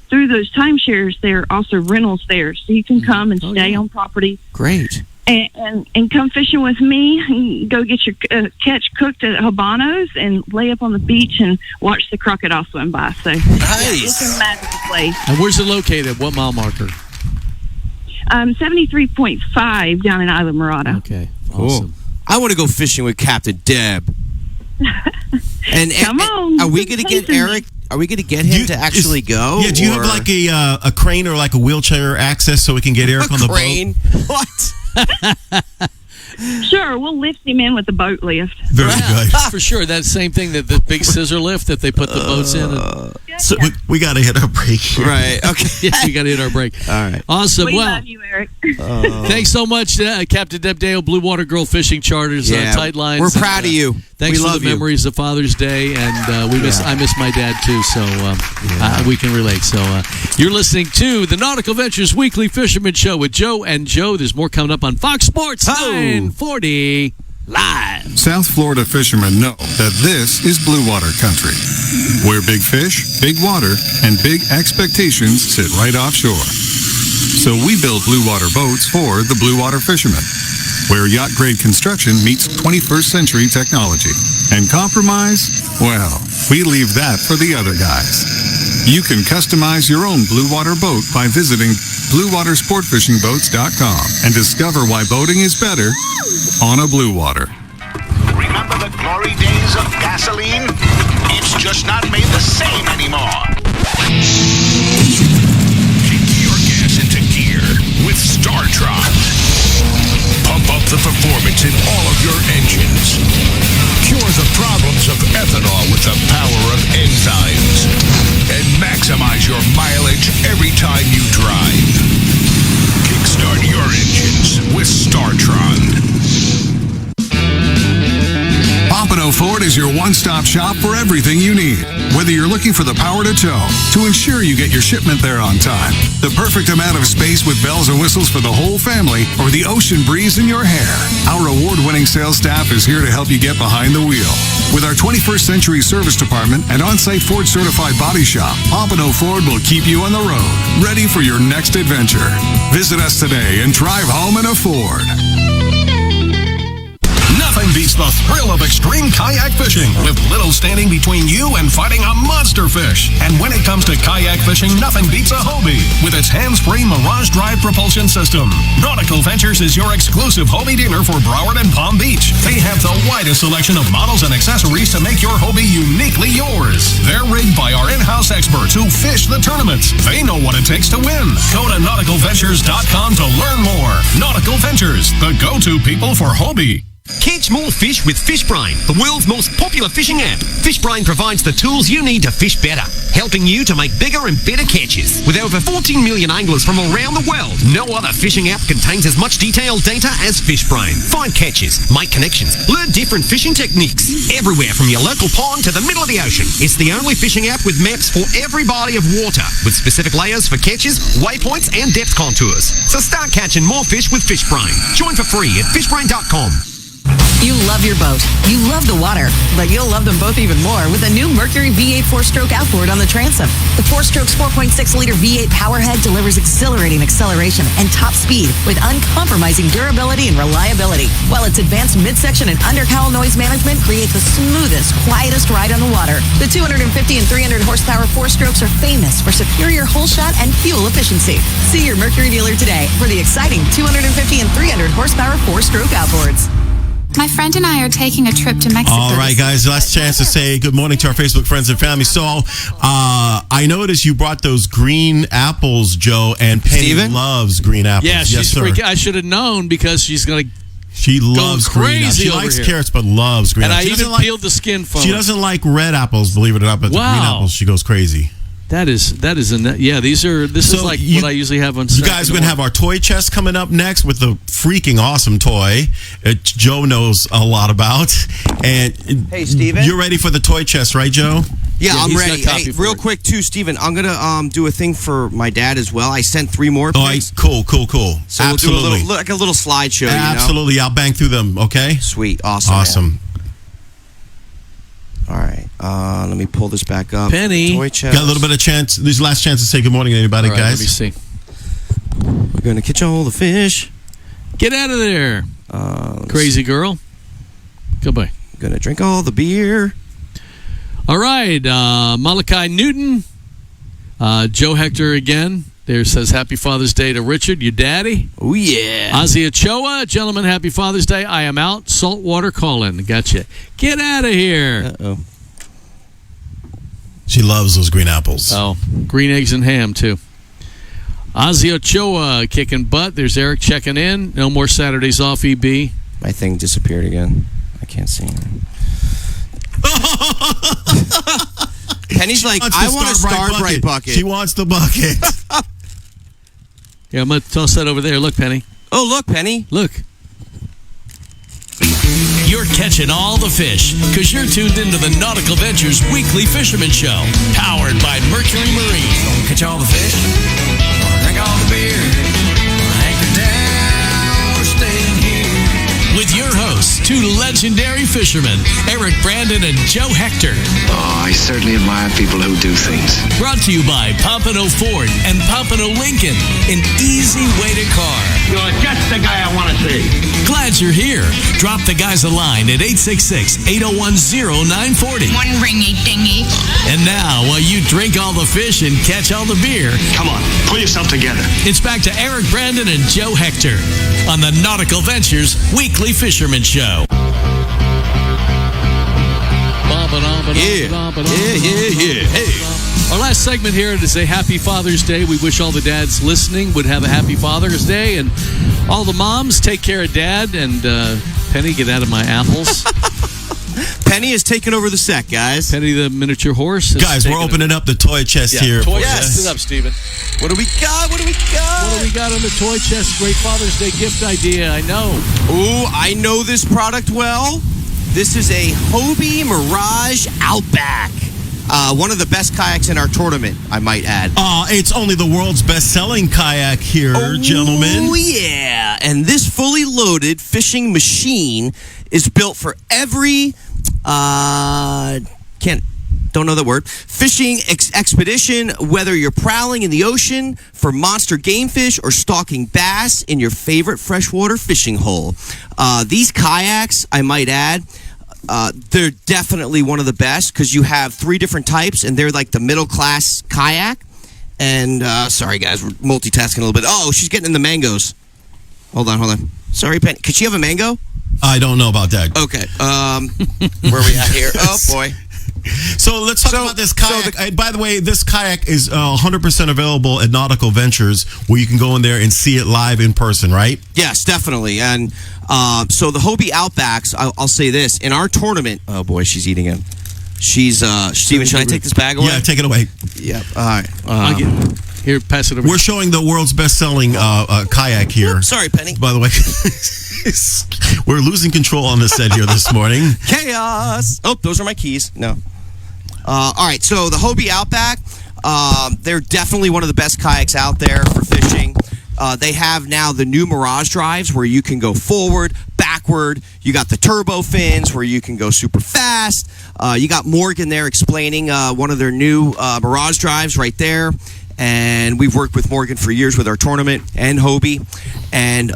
through those timeshares, there are also rentals there, so you can come and stay on property. Great. And come fishing with me. And go get your catch cooked at Habanos and lay up on the beach and watch the crocodile swim by. So it's a magical place. And where's it located? What mile marker? 73.5 down in Isla Mirada. Okay, awesome. I want to go fishing with Captain Deb. And come on, are we going to get Eric? Are we going to get him to actually go? Yeah. Do you have like a crane or like a wheelchair access so we can get Eric on the crane? boat? What? Sure, we'll lift him in with the boat lift. Very good. For sure. That same thing that the big scissor lift that they put the boats in. So we got to hit our break here. Right. Okay. Yeah, we got to hit our break. All right. Awesome. We love you, Eric. Thanks so much, Captain Deb Dale, Blue Water Girl Fishing Charters, Tight Lines. We're proud of you. Thanks we for love the memories of Father's Day, and I miss my dad too, so we can relate. So you're listening to the Nautical Ventures Weekly Fisherman Show with Joe and Joe. There's more coming up on Fox Sports 940 Live. South Florida fishermen know that this is blue water country, where big fish, big water, and big expectations sit right offshore. So we build blue water boats for the blue water fishermen, where yacht-grade construction meets 21st century technology. And compromise? Well, we leave that for the other guys. You can customize your own blue water boat by visiting BlueWaterSportFishingBoats.com and discover why boating is better on a blue water. Remember the glory days of gasoline? It's just not made the same anymore. Kick your gas into gear with StarTron. Pump up the performance in all of your engines. Cure the problems of ethanol with the power of enzymes. And maximize your mileage every time you drive. Kickstart your engines with StarTron. Pompano Ford is your one-stop shop for everything you need. Whether you're looking for the power to tow, to ensure you get your shipment there on time, the perfect amount of space with bells and whistles for the whole family, or the ocean breeze in your hair, our award-winning sales staff is here to help you get behind the wheel. With our 21st century service department and on-site Ford-certified body shop, Pompano Ford will keep you on the road, ready for your next adventure. Visit us today and drive home in a Ford. Nothing beats the thrill of extreme kayak fishing, with little standing between you and fighting a monster fish. And when it comes to kayak fishing, nothing beats a Hobie with its hands-free Mirage Drive propulsion system. Nautical Ventures is your exclusive Hobie dealer for Broward and Palm Beach. They have the widest selection of models and accessories to make your Hobie uniquely yours. They're rigged by our in-house experts who fish the tournaments. They know what it takes to win. Go to nauticalventures.com to learn more. Nautical Ventures, the go-to people for Hobie. Catch more fish with Fishbrine, the world's most popular fishing app. Fishbrine provides the tools you need to fish better, helping you to make bigger and better catches. With over 14 million anglers from around the world, no other fishing app contains as much detailed data as Fishbrine. Find catches, make connections, learn different fishing techniques, everywhere from your local pond to the middle of the ocean. It's the only fishing app with maps for every body of water, with specific layers for catches, waypoints, and depth contours. So start catching more fish with Fishbrine. Join for free at fishbrine.com. You love your boat. You love the water, but you'll love them both even more with a new Mercury V8 4-stroke outboard on the transom. The 4-stroke's 4.6-liter V8 powerhead delivers exhilarating acceleration and top speed with uncompromising durability and reliability, while its advanced midsection and undercowl noise management create the smoothest, quietest ride on the water. The 250 and 300 horsepower 4-strokes are famous for superior hole shot and fuel efficiency. See your Mercury dealer today for the exciting 250 and 300 horsepower 4-stroke outboards. My friend and I are taking a trip to Mexico. All right, guys, last chance to say good morning to our Facebook friends and family. So, I noticed you brought those green apples, Joe, and Penny loves green apples. Yeah, she's freaking. I should have known because she's going to. She loves green apples. She over likes here. carrots, but loves green and apples. And I even peeled the skin from She it. doesn't like red apples, believe it or not, but the green apples, she goes crazy. This is like what I usually have on Saturday. You guys are going to have our toy chest coming up next with the freaking awesome toy Joe knows a lot about. And hey, Steven, you're ready for the toy chest, right, Joe? Yeah, I'm ready. Hey, real quick too, Steven, I'm gonna do a thing for my dad as well. I sent 3 more. All right, cool. So absolutely. we'll do a little slideshow. Absolutely, I'll bang through them. Okay. Sweet, awesome. Man. All right. Let me pull this back up. Penny. Toy chest. Got a little bit of chance. This last chance to say good morning to anybody, All right, guys. Let me see. We're going to catch all the fish. Get out of there, crazy girl. Goodbye. Going to drink all the beer. All right, Malachi Newton. Joe Hector again. There says Happy Father's Day to Richard, your daddy. Oh, yeah. Ozzy Ochoa, gentlemen, Happy Father's Day. I am out. Saltwater calling. Gotcha. Get out of here. Uh-oh. She loves those green apples. Oh, green eggs and ham, too. Ozzy Ochoa kicking butt. There's Eric checking in. No more Saturdays off, EB. My thing disappeared again. I can't see anything. Penny's like, I want a Starbright bucket. She wants the bucket. Yeah, I'm going to toss that over there. Look, Penny. Oh, look, Penny. Look. You're catching all the fish because you're tuned into the Nautical Ventures Weekly Fisherman Show, powered by Mercury Marine. Gonna catch all the fish, gonna drink all the beer, gonna anchor down, we're staying here. With your hosts, two legendary fishermen, Eric Brandon and Joe Hector. Oh, I certainly admire people who do things. Brought to you by Pompano Ford and Pompano Lincoln, an easy way to car. You're just the guy I want to see. Glad you're here. Drop the guys a line at 866-801-0940. One ringy dingy. And now, while you drink all the fish and catch all the beer, Come on, pull yourself together. it's back to Eric Brandon and Joe Hector on the Nautical Ventures Weekly Fisherman Show. Yeah. Hey. Our last segment here to say Happy Father's Day. We wish all the dads listening would have a Happy Father's Day, and all the moms take care of Dad. And Penny, get out of my apples. Penny is taking over the set, guys. Penny, the miniature horse. Guys, we're opening up the toy chest here. Toy Yes. chest it up, Steven. What do we got? What do we got on the toy chest? Great Father's Day gift idea, I know. Ooh, I know this product well. This is a Hobie Mirage Outback. One of the best kayaks in our tournament, I might add. It's only the world's best-selling kayak here, gentlemen. Oh, yeah. And this fully loaded fishing machine is built for every, don't know the word, fishing expedition, whether you're prowling in the ocean for monster game fish or stalking bass in your favorite freshwater fishing hole. These kayaks, I might add, they're definitely one of the best because you have 3 different types, and they're like the middle-class kayak. And, sorry, guys, we're multitasking a little bit. Oh, she's getting in the mangoes. Hold on. Sorry, Penny. Could she have a mango? I don't know about that. Okay. Where are we at here? Oh, boy. So let's talk about this kayak. By the way, this kayak is 100% available at Nautical Ventures, where you can go in there and see it live in person, right? Yes, definitely. And so the Hobie Outbacks, I'll say this. In our tournament, oh, boy, she's eating him. She's, Steven, should I take this bag away? Yeah, take it away. Yep. All right. Here, pass it over. We're showing the world's best-selling kayak here. Sorry, Penny. By the way, we're losing control on the set here this morning. Chaos. Oh, those are my keys. No. All right, so the Hobie Outback, they're definitely one of the best kayaks out there for fishing. They have now the new Mirage drives where you can go forward, backward. You got the turbo fins where you can go super fast. You got Morgan there explaining one of their new Mirage drives right there. And we've worked with Morgan for years with our tournament and Hobie. And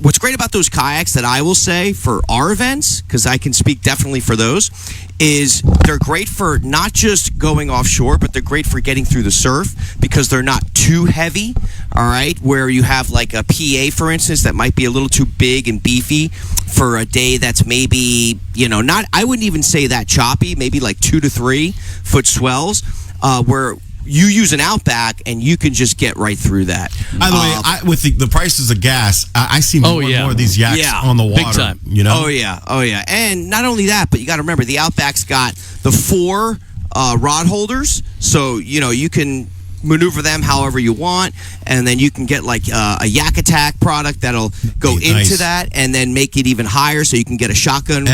what's great about those kayaks that I will say for our events, because I can speak definitely for those, is they're great for not just going offshore, but they're great for getting through the surf because they're not too heavy, all right? Where you have like a PA, for instance, that might be a little too big and beefy for a day that's maybe, not, I wouldn't even say that choppy, maybe like 2 to 3 foot swells, where you use an Outback and you can just get right through that. By the way, with the prices of gas, I see more and more of these yaks on the water. Big time. Oh yeah. And not only that, but you got to remember the Outback's got the 4 rod holders, so you can maneuver them however you want, and then you can get like a Yak Attack product that'll go into that and then make it even higher, so you can get a shotgun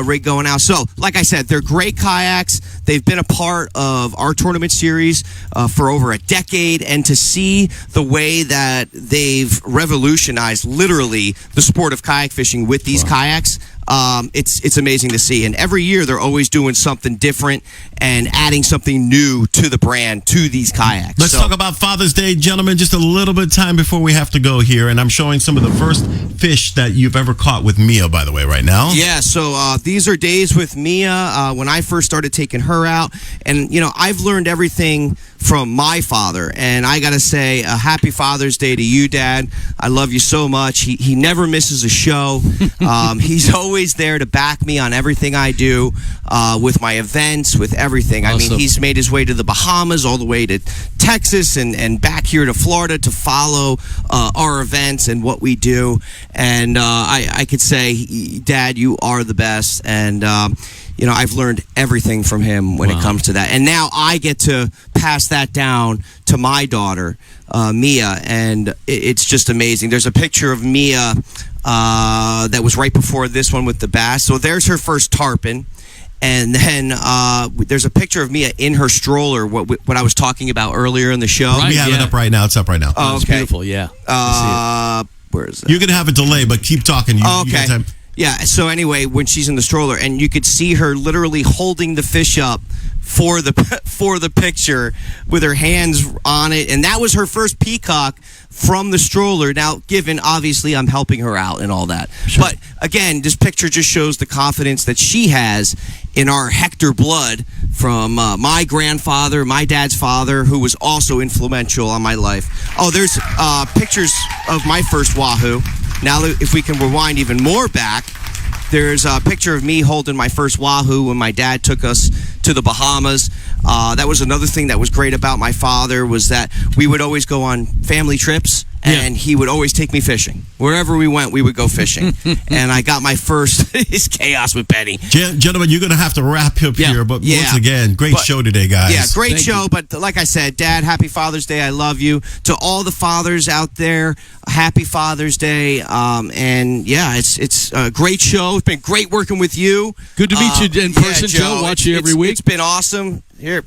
rig going out. So like I said, they're great kayaks. They've been a part of our tournament series for over a decade, and to see the way that they've revolutionized literally the sport of kayak fishing with these kayaks, it's amazing to see. And every year they're always doing something different and adding something new to the brand, to these kayaks. Let's talk about Father's Day, gentlemen. Just a little bit of time before we have to go here. And I'm showing some of the first fish that you've ever caught with Mia, by the way, right now. Yeah, so these are days with Mia when I first started taking her out. And, I've learned everything from my father. And I got to say, a happy Father's Day to you, Dad. I love you so much. He never misses a show. He's always there to back me on everything I do with my events, with everything. Awesome. I mean, he's made his way to the Bahamas, all the way to Texas and back here to Florida to follow our events and what we do. And I could say, Dad, you are the best. And I've learned everything from him when it comes to that. And now I get to pass that down to my daughter, Mia, and it's just amazing. There's a picture of Mia that was right before this one with the bass. So there's her first tarpon. And then there's a picture of Mia in her stroller, what I was talking about earlier in the show. Right, we have it up right now. It's up right now. Oh, it's beautiful, yeah. Where is it? You're going to have a delay, but keep talking. Okay. Yeah, so anyway, when she's in the stroller, and you could see her literally holding the fish up for the picture with her hands on it, and that was her first peacock from the stroller. Now, given, obviously, I'm helping her out and all that. Sure. But, again, this picture just shows the confidence that she has in our Hector blood from my grandfather, my dad's father, who was also influential on my life. Oh, there's pictures of my first wahoo. Now, if we can rewind even more back, there's a picture of me holding my first wahoo when my dad took us to the Bahamas. That was another thing that was great about my father, was that we would always go on family trips, and he would always take me fishing. Wherever we went, we would go fishing. And I got my first his chaos with Benny. Gentlemen, you're going to have to wrap up here, but once again, great show today, guys. Yeah, great show, but like I said, Dad, happy Father's Day. I love you. To all the fathers out there, happy Father's Day. And yeah, it's a great show. It's been great working with you. Good to meet you in person, Joe. Watch you every week. It's been awesome. Here,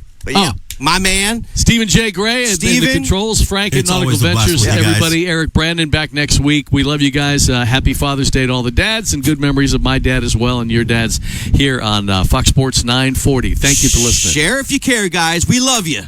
my man, Stephen J. Gray, and the controls, Frank at Nautical Ventures. Everybody, Eric Brandon back next week. We love you guys. Happy Father's Day to all the dads, and good memories of my dad as well, and your dads here on Fox Sports 940. Thank you for listening. Share if you care, guys. We love you.